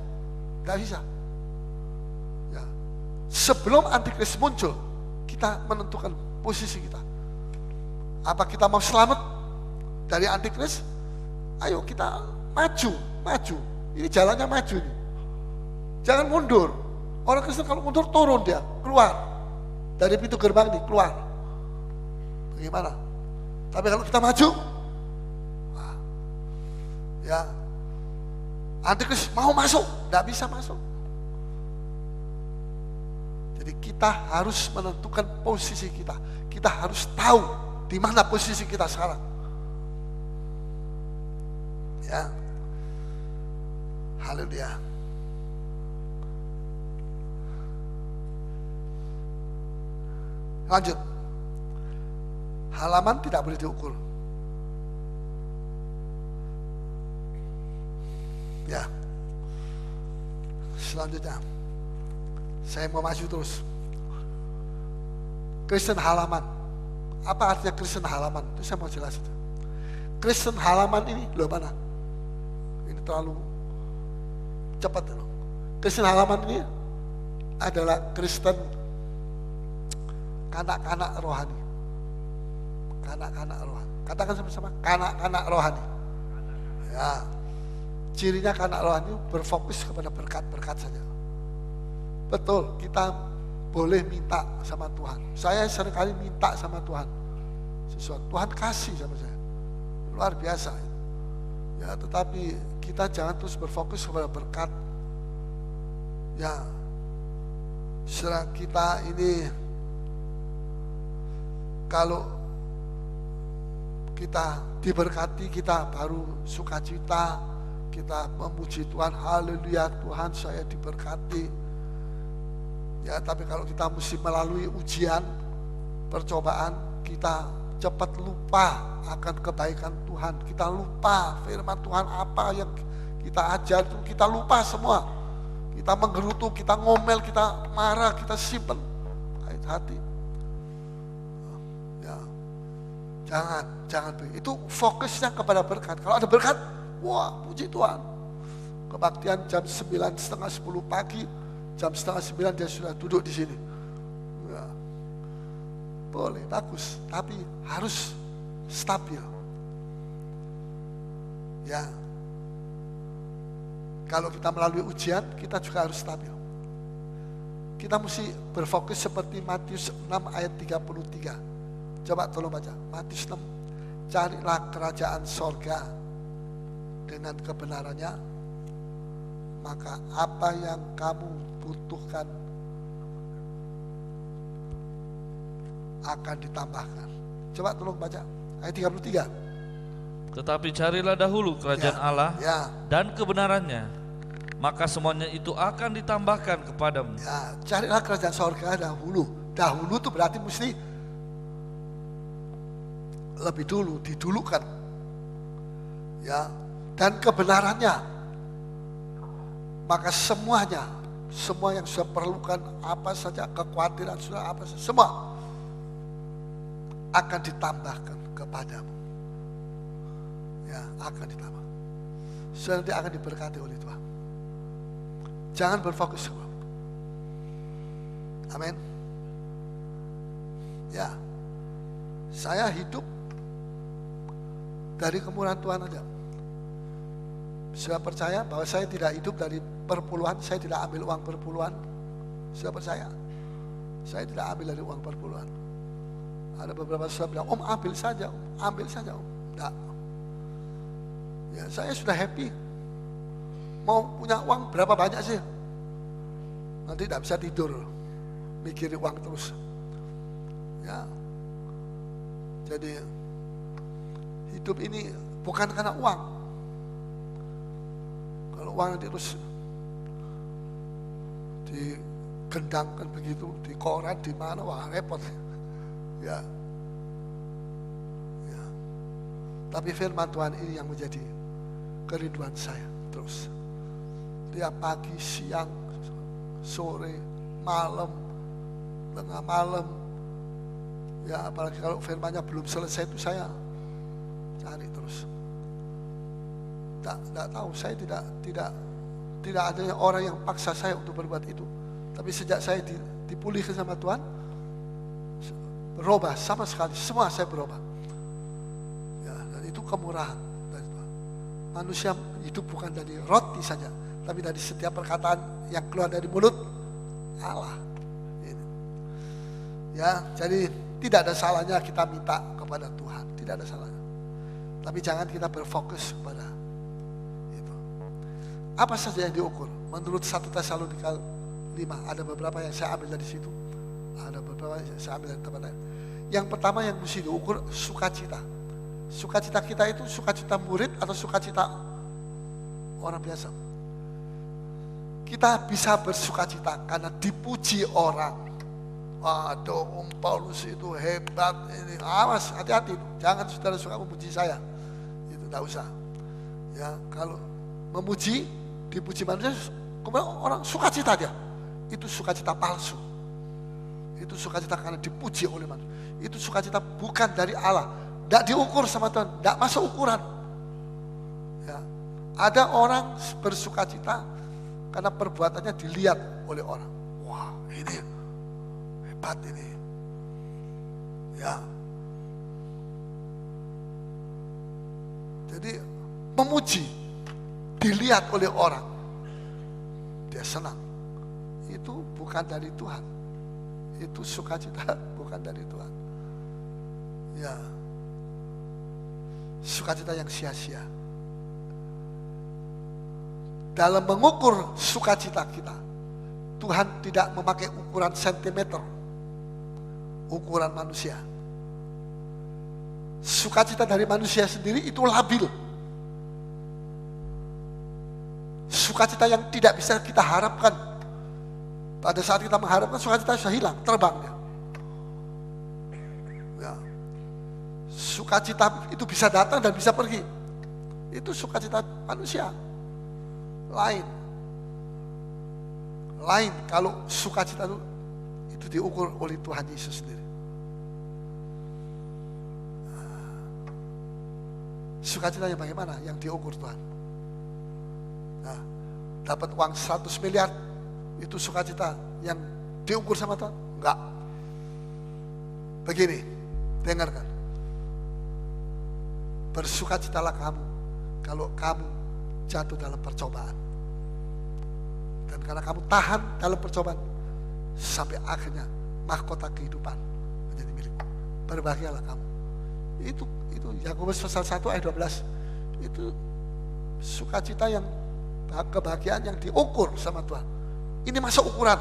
S5: Tidak bisa. Ya. Sebelum antikris muncul, kita menentukan posisi kita. Apa kita mau selamat dari antikris? Ayo kita maju. Ini jalannya maju nih. Jangan mundur. Orang Kristen kalau mundur turun dia, keluar. Dari pintu gerbang nih, keluar. Bagaimana? Tapi kalau kita maju, ya antikris mau masuk, tidak bisa masuk. Jadi kita harus menentukan posisi kita. Kita harus tahu di mana posisi kita sekarang. Ya, haleluya. Lanjut. Halaman tidak boleh diukur. Ya. Selanjutnya. Saya mau maju terus. Kristen halaman. Apa artinya Kristen halaman? Itu saya mau jelas itu. Kristen halaman ini loh mana? Ini terlalu cepat. Kristen halaman ini adalah Kristen kanak-kanak rohani. Kanak-kanak rohani. Katakan sama-sama, kanak-kanak rohani. Ya. Cirinya kanak rohani berfokus kepada berkat-berkat saja. Betul, kita boleh minta sama Tuhan. Saya seringkali minta sama Tuhan sesuatu. Tuhan kasih sama saya. Luar biasa. Ya, tetapi kita jangan terus berfokus kepada berkat. Ya. Setelah kita ini kalau kita diberkati, kita baru sukacita, kita memuji Tuhan, haleluya Tuhan saya diberkati. Ya, tapi kalau kita mesti melalui ujian, percobaan, kita cepat lupa akan kebaikan Tuhan. Kita lupa firman Tuhan apa yang kita ajar itu, kita lupa semua. Kita menggerutu, kita ngomel, kita marah, kita simpen hati. Ya, jangan begitu. Itu fokusnya kepada berkat. Kalau ada berkat, wah puji Tuhan. Kebaktian jam 9, setengah 10 pagi, jam setengah 9 dia sudah duduk di sini. Ya. Boleh, bagus, tapi harus stabil. Ya. Kalau kita melalui ujian, kita juga harus stabil. Kita mesti berfokus seperti Matius 6 ayat 33. Coba tolong baca. Matius 6. Carilah kerajaan sorga dengan kebenarannya, maka apa yang kamu butuhkan akan ditambahkan. Coba tolong baca ayat 33.
S6: Tetapi carilah dahulu kerajaan Allah dan kebenarannya, maka semuanya itu akan ditambahkan kepadamu.
S5: Ya, carilah kerajaan sorga dahulu. Dahulu itu berarti mesti lebih dulu, didulukan. Ya, dan kebenarannya, maka semuanya, semua yang saya perlukan, apa saja kekhawatiran sudah apa saja, semua akan ditambahkan kepadamu. Ya, akan ditambah. Sudah nanti akan diberkati oleh Tuhan. Jangan berfokus. Amin. Ya, saya hidup dari kemurahan Tuhan aja. Saya percaya bahwa saya tidak hidup dari perpuluhan, saya tidak ambil uang perpuluhan. Saya percaya, saya tidak ambil dari uang perpuluhan. Ada beberapa saudara bilang, Om ambil saja Om. Enggak. Ya, saya sudah happy. Mau punya uang berapa banyak sih? Nanti tidak bisa tidur, mikirin uang terus. Ya, jadi hidup ini bukan karena uang. Kalau uang nanti terus digendangkan begitu, di koran, di mana, wah repot. Ya. Ya. Tapi firman Tuhan ini yang menjadi kerinduan saya terus. Tiap pagi, siang, sore, malam, tengah malam. Ya apalagi kalau firman-Nya belum selesai itu saya cari terus. Tidak tahu, saya tidak ada orang yang paksa saya untuk berbuat itu. Tapi sejak saya dipulihkan sama Tuhan, berubah sama sekali, semua saya berubah. Ya, dan itu kemurahan dari Tuhan. Manusia hidup bukan dari roti saja, tapi dari setiap perkataan yang keluar dari mulut Allah. Ya, jadi tidak ada salahnya kita minta kepada Tuhan, tidak ada salahnya. Tapi jangan kita berfokus kepada itu. Apa saja yang diukur? Menurut 1 Tesalonika 5, ada beberapa yang saya ambil dari situ. Ada beberapa yang saya ambil dari tempat lain. Yang pertama yang mesti diukur sukacita. Sukacita kita itu sukacita murid atau sukacita orang biasa. Kita bisa bersukacita karena dipuji orang. Waduh, Paulus itu hebat ini. Awas, hati-hati. Jangan saudara suka memuji saya. Itu tidak usah. Ya, kalau memuji, dipuji manusia, kemudian orang sukacita dia. Itu sukacita palsu. Itu sukacita karena dipuji oleh manusia. Itu sukacita bukan dari Allah. Tidak diukur sama Tuhan, tidak masuk ukuran. Ya. Ada orang bersukacita karena perbuatannya dilihat oleh orang. Wah, ini hebat ini. Ya. Jadi memuji dilihat oleh orang. Dia senang. Itu bukan dari Tuhan. Itu sukacita bukan dari Tuhan. Ya. Sukacita yang sia-sia. Dalam mengukur sukacita kita, Tuhan tidak memakai ukuran sentimeter, ukuran manusia. Sukacita dari manusia sendiri itu labil. Sukacita yang tidak bisa kita harapkan. Pada saat kita mengharapkan, sukacita sudah hilang, terbang dia. Ya. Sukacita itu bisa datang dan bisa pergi. Itu sukacita manusia. Lain kalau sukacita itu diukur oleh Tuhan Yesus sendiri. Sukacita yang bagaimana? Yang diukur Tuhan. Nah, dapat uang 100 miliar itu sukacita yang diukur sama Tuhan? Enggak. Begini, dengarkan. Bersukacitalah kamu kalau kamu jatuh dalam percobaan. Dan karena kamu tahan dalam percobaan sampai akhirnya mahkota kehidupan menjadi milikmu. Berbahagialah kamu. Itu Yakobus pasal 1 ayat 12. Itu sukacita yang kebahagiaan yang diukur sama Tuhan. Ini masuk ukuran.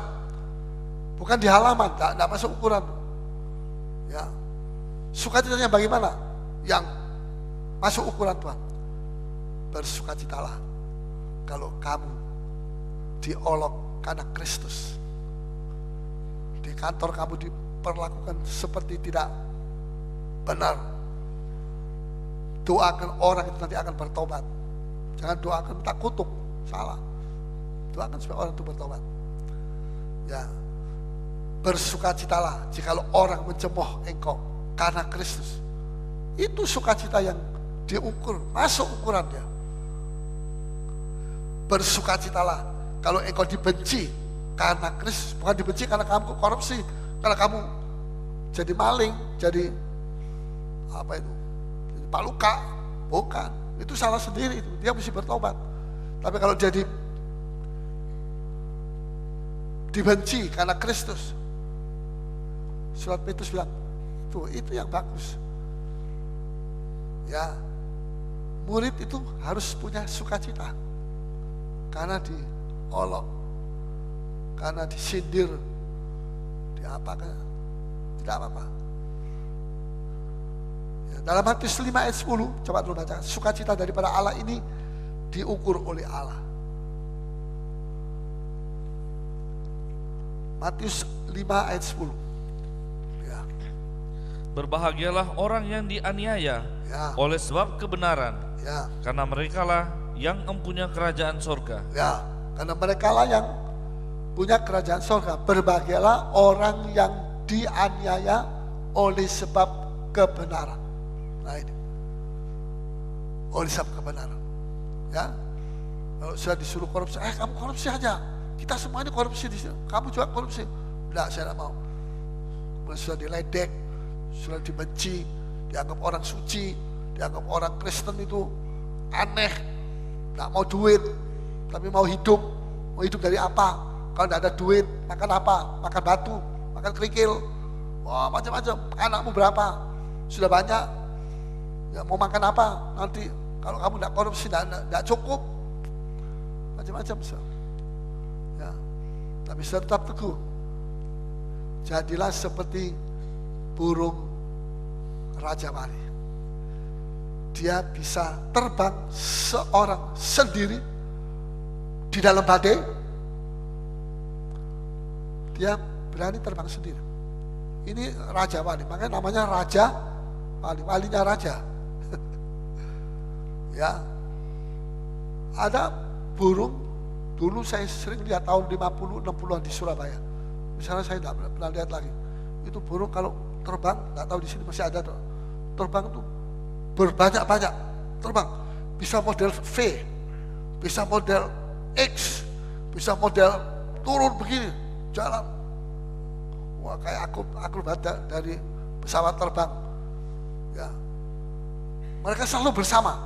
S5: Bukan di halaman, enggak masuk ukuran. Ya. Sukacitanya bagaimana? Yang masuk ukuran Tuhan. Bersukacitalah kalau kamu diolok karena Kristus. Di kantor kamu diperlakukan seperti tidak benar. Doakan orang itu nanti akan bertobat. Jangan doakan minta kutuk, salah. Doakan supaya orang itu bertobat. Ya, bersukacitalah jikalau orang mencemooh engkau karena Kristus. Itu sukacita yang diukur, masuk ukuran dia. Bersukacitalah kalau engkau dibenci karena Kristus, bukan dibenci karena kamu korupsi, karena kamu jadi maling, jadi apa itu, jadi Pak Luka, bukan. Itu salah sendiri itu, dia mesti bertobat. Tapi kalau jadi dibenci karena Kristus, surat Petrus bilang, itu yang bagus. Ya, murid itu harus punya sukacita karena diolok, karena disindir, diapakan, tidak apa-apa. Ya, dalam Matius 5 ayat 10, coba dulu baca, sukacita daripada Allah ini diukur oleh Allah. Matius 5 ayat 10. Ya.
S6: Berbahagialah orang yang dianiaya oleh sebab kebenaran, karena merekalah yang mempunyai kerajaan sorga.
S5: Ya, karena mereka lah yang punya kerajaan sorga. Berbahagialah orang yang dianiaya oleh sebab kebenaran. Nah ini, oleh sebab kebenaran. Ya, kalau sudah disuruh korupsi, kamu korupsi aja. Kita semua ini korupsi di sini. Kamu juga korupsi. Tidak, saya tidak mau. Kemudian sudah diledek, sudah dibenci, dianggap orang suci, dianggap orang Kristen itu aneh, tidak mau duit, tapi mau hidup dari apa? Kalau tidak ada duit, makan apa? Makan batu, makan kerikil, wah macam-macam. Anakmu berapa? Sudah banyak, ya mau makan apa? Nanti kalau kamu tidak korupsi, tidak cukup, macam-macam. Ya, tapi sudah tetap teguh. Jadilah seperti burung Raja Wali. Dia bisa terbang seorang sendiri di dalam badai. Dia berani terbang sendiri. Ini Raja Wali, makanya namanya Raja Wali, walinya raja. Ya, ada burung. Dulu saya sering lihat tahun 50-60an di Surabaya. Misalnya saya tidak pernah lihat lagi. Itu burung kalau terbang, tidak tahu di sini masih ada. Terbang itu berbanyak-banyak terbang, bisa model V, bisa model X, bisa model turun begini, jalan. Wah, kayak akrobat dari pesawat terbang. Ya, mereka selalu bersama.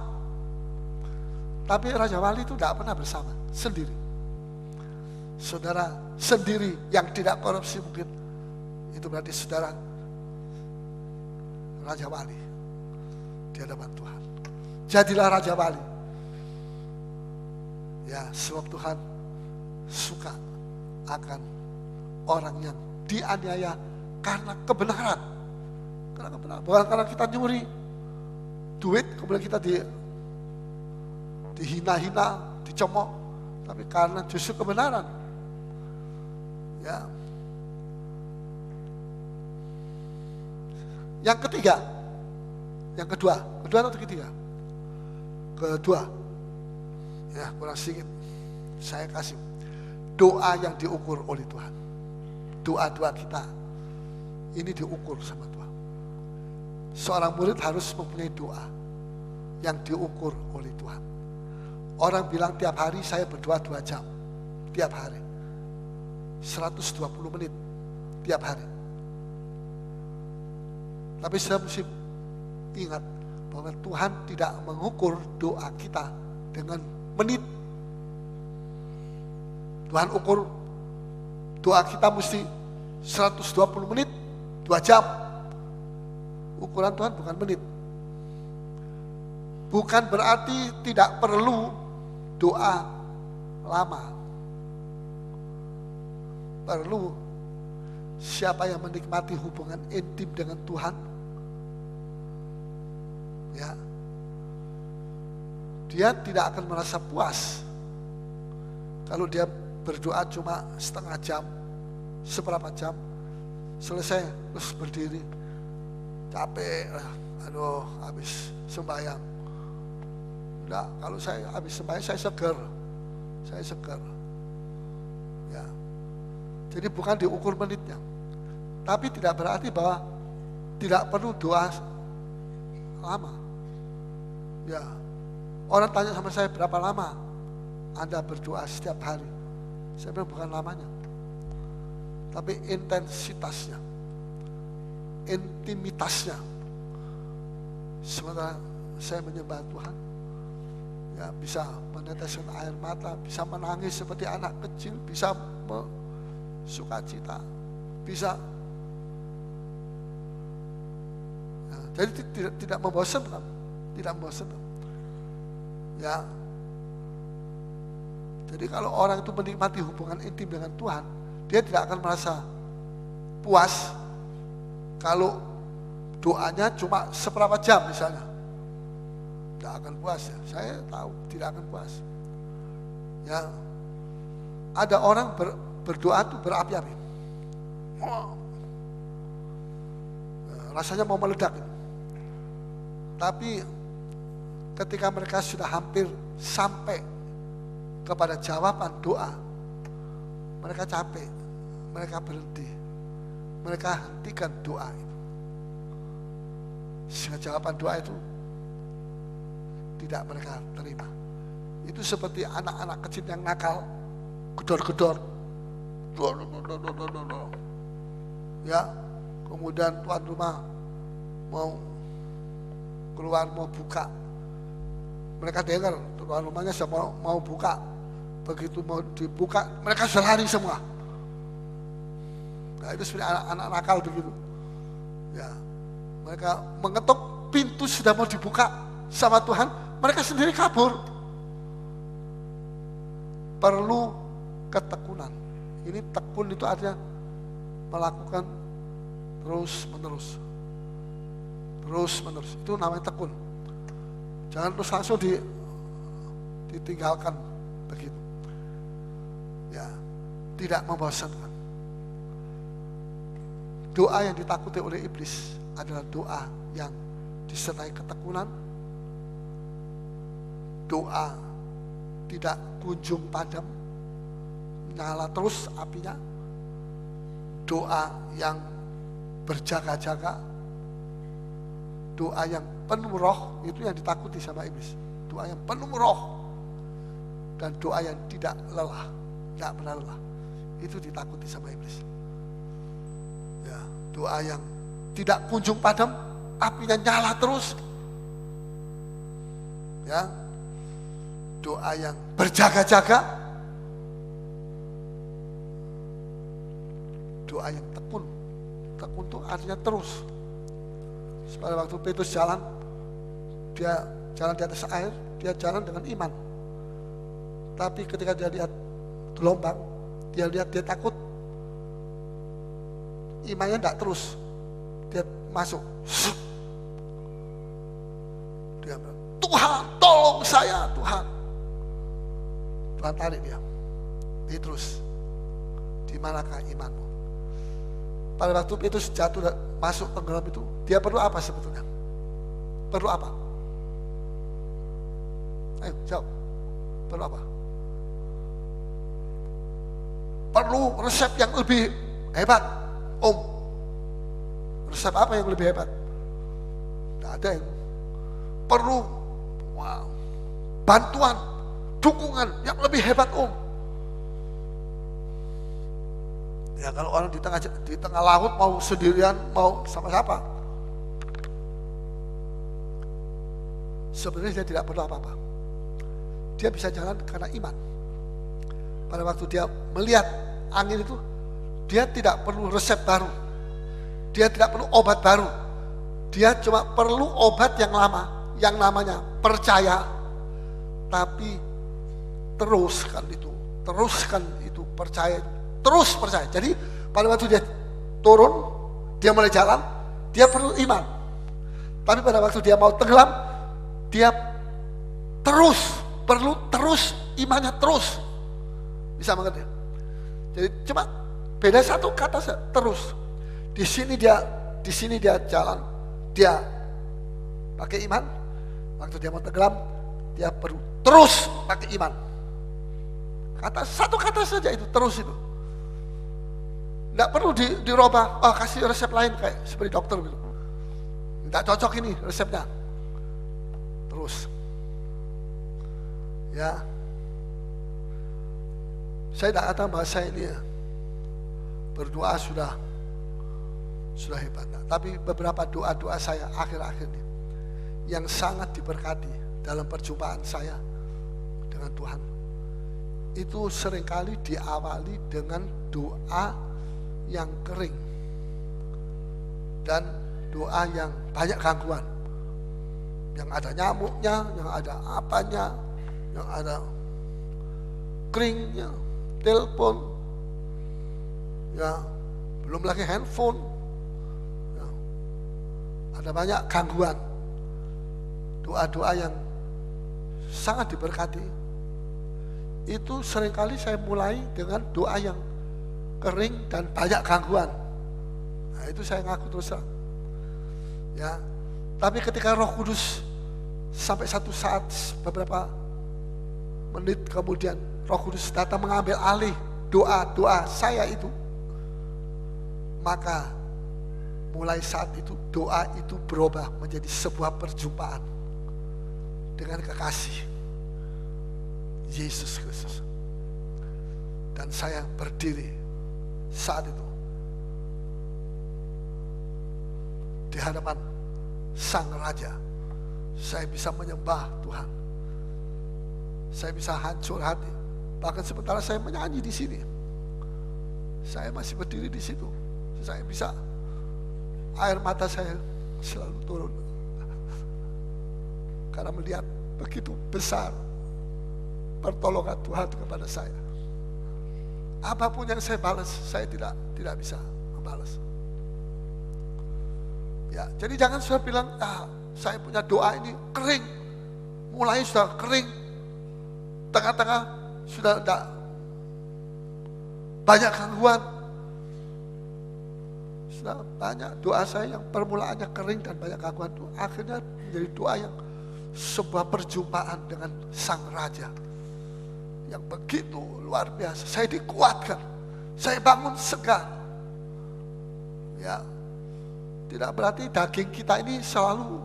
S5: Tapi Raja Wali itu tidak pernah bersama, sendiri. Saudara sendiri yang tidak korupsi mungkin itu berarti saudara Raja Wali di hadapan Tuhan. Jadilah Raja Wali. Ya, sebab Tuhan suka akan orang yang dianiaya karena kebenaran. Karena kebenaran, bukan karena kita nyuri duit kemudian kita dihina-hina, dicemooh, tapi karena justru kebenaran. Ya. Yang ketiga, yang kedua atau ketiga? Kedua, ya kurang sedikit saya kasih doa yang diukur oleh Tuhan. Doa-doa kita ini diukur sama Tuhan. Seorang murid harus mempunyai doa yang diukur oleh Tuhan. Orang bilang tiap hari saya berdoa 2 jam, tiap hari, 120 menit tiap hari. Tapi saya mesti ingat bahwa Tuhan tidak mengukur doa kita dengan menit. Tuhan ukur doa kita mesti 120 menit, 2 jam. Ukuran Tuhan bukan menit. Bukan berarti tidak perlu doa lama. Perlu. Siapa yang menikmati hubungan intim dengan Tuhan, ya, dia tidak akan merasa puas kalau dia berdoa cuma setengah jam, seberapa jam, selesai terus berdiri, capek, aduh habis sembahyang. Enggak, kalau saya habis sembahyang saya segar, ya. Jadi bukan diukur menitnya, tapi tidak berarti bahwa tidak perlu doa lama. Ya, orang tanya sama saya berapa lama Anda berdoa setiap hari. Saya bilang bukan lamanya, tapi intensitasnya, intimitasnya. Sementara saya menyembah Tuhan, ya bisa meneteskan air mata, bisa menangis seperti anak kecil, bisa sukacita, bisa. Nah, jadi tidak membosankan, ya. Jadi kalau orang itu menikmati hubungan intim dengan Tuhan, dia tidak akan merasa puas kalau doanya cuma seberapa jam misalnya. Tidak akan puas ya, saya tahu tidak akan puas. Ya, ada orang berdoa itu berapi-api, rasanya mau meledak. Tapi ketika mereka sudah hampir sampai kepada jawaban doa, mereka capek, mereka berhenti, mereka hentikan doa itu. Sehingga jawaban doa itu tidak mereka terima. Itu seperti anak-anak kecil yang nakal, gedor-gedor, ya, kemudian tuan rumah mau keluar, mau buka, mereka dengar tuan rumahnya mau buka, begitu mau dibuka mereka sudah lari semua. Nah, itu seperti anak-anak nakal begitu, ya, mereka mengetuk pintu sudah mau dibuka sama Tuhan, mereka sendiri kabur. Perlu ketekunan. Ini tekun itu artinya melakukan terus menerus. Itu namanya tekun. Jangan terus langsung ditinggalkan begitu. Ya, tidak membosankan. Doa yang ditakuti oleh iblis adalah doa yang disertai ketekunan. Doa tidak kunjung padam, nyala terus apinya. Doa yang berjaga-jaga, doa yang penuh roh, itu yang ditakuti sama iblis. Doa yang penuh roh dan doa yang tidak lelah, tidak pernah lelah, itu ditakuti sama iblis. Ya, doa yang tidak kunjung padam, apinya nyala terus. Ya, doa yang berjaga-jaga, doa yang tekun. Tekun itu artinya terus. Pada waktu Petrus jalan, dia jalan di atas air, dia jalan dengan iman. Tapi ketika dia lihat gelombang, dia takut. Imannya tidak terus, dia masuk. Dia bilang, Tuhan tolong saya, Tuhan. Tuhan tarik dia. Petrus, di manakah imanmu? Pada waktu Petrus jatuh dan masuk tenggelam itu, dia perlu apa sebetulnya? Perlu apa? Ayo jawab. Perlu apa? Perlu resep yang lebih hebat, Om. Resep apa yang lebih hebat? Tidak ada yang perlu. Wow. Bantuan, dukungan yang lebih hebat, Om. Ya kalau orang di tengah laut mau sendirian, mau sama siapa? Sebenarnya dia tidak perlu apa-apa. Dia bisa jalan karena iman. Pada waktu dia melihat angin itu, dia tidak perlu resep baru. Dia tidak perlu obat baru. Dia cuma perlu obat yang lama, yang namanya percaya. Tapi teruskan itu percaya. Terus percaya. Jadi pada waktu dia turun, dia mulai jalan, dia perlu iman. Tapi pada waktu dia mau tenggelam, dia perlu terus, imannya terus. Bisa mengerti? Jadi cuma beda satu kata saja, terus. Di sini dia jalan, dia pakai iman. Waktu dia mau tenggelam, dia perlu terus pakai iman. Satu kata saja itu, terus itu. Tidak perlu dirubah, kasih resep lain kayak seperti dokter gitu. Tidak cocok ini resepnya. Terus. Ya. Saya tidak kata bahasa ini ya. Berdoa sudah hebat. Tapi beberapa doa-doa saya akhir-akhir ini yang sangat diberkati dalam perjumpaan saya dengan Tuhan. Itu seringkali diawali dengan doa yang kering dan doa yang banyak gangguan, yang ada nyamuknya, yang ada apanya, yang ada keringnya, telepon, ya belum lagi handphone, ya, ada banyak gangguan. Doa-doa yang sangat diberkati itu seringkali saya mulai dengan doa yang kering dan banyak gangguan. Nah itu saya ngaku terus terang. Ya, tapi ketika Roh Kudus Sampai satu saat beberapa menit kemudian Roh Kudus datang mengambil alih doa-doa saya itu. Maka mulai saat itu doa itu berubah menjadi sebuah perjumpaan dengan kekasih Yesus Kristus. Dan saya berdiri saat itu di hadapan Sang Raja. Saya bisa menyembah Tuhan. Saya bisa hancur hati. Bahkan sementara saya menyanyi di sini, saya masih berdiri di situ. Saya bisa, air mata saya selalu turun karena melihat begitu besar pertolongan Tuhan kepada saya. Apapun yang saya balas, saya tidak bisa membalas. Ya, jadi jangan saya bilang, saya punya doa ini kering, mulai sudah kering, tengah-tengah sudah tidak banyak gangguan, sudah banyak doa saya yang permulaannya kering dan banyak gangguan itu akhirnya menjadi doa yang sebuah perjumpaan dengan Sang Raja yang begitu luar biasa. Saya dikuatkan, saya bangun segar. Ya, tidak berarti daging kita ini selalu,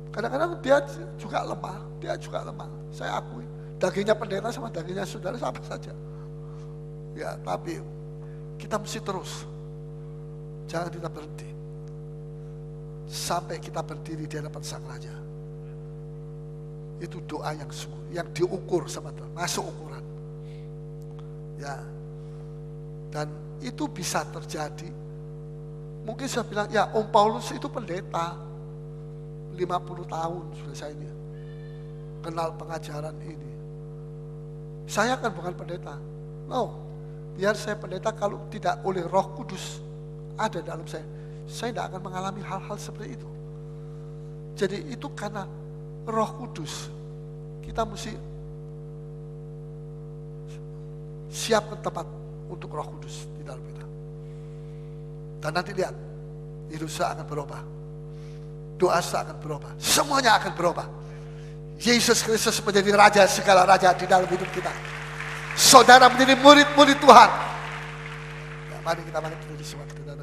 S5: kadang-kadang dia juga lemah, saya akui. Dagingnya pendeta sama dagingnya saudara sama saja. Ya, tapi kita mesti terus, jangan kita berhenti sampai kita berdiri di hadapan Sang Raja. Itu doa yang sungguh, yang diukur sama Tuhan, masuk ukuran. Ya, dan itu bisa terjadi. Mungkin saya bilang, ya Om Paulus itu pendeta, 50 tahun sudah saya ini kenal pengajaran ini. Saya kan bukan pendeta. No, biar saya pendeta kalau tidak oleh Roh Kudus ada dalam saya tidak akan mengalami hal-hal seperti itu. Jadi itu karena Roh Kudus. Kita mesti siapkan tempat untuk Roh Kudus di dalam kita. Dan nanti lihat, hidup saya akan berubah. Doa saya akan berubah. Semuanya akan berubah. Yesus Kristus menjadi Raja segala raja di dalam hidup kita. Saudara menjadi murid-murid Tuhan. Ya, mari kita bangkit dari semua kita.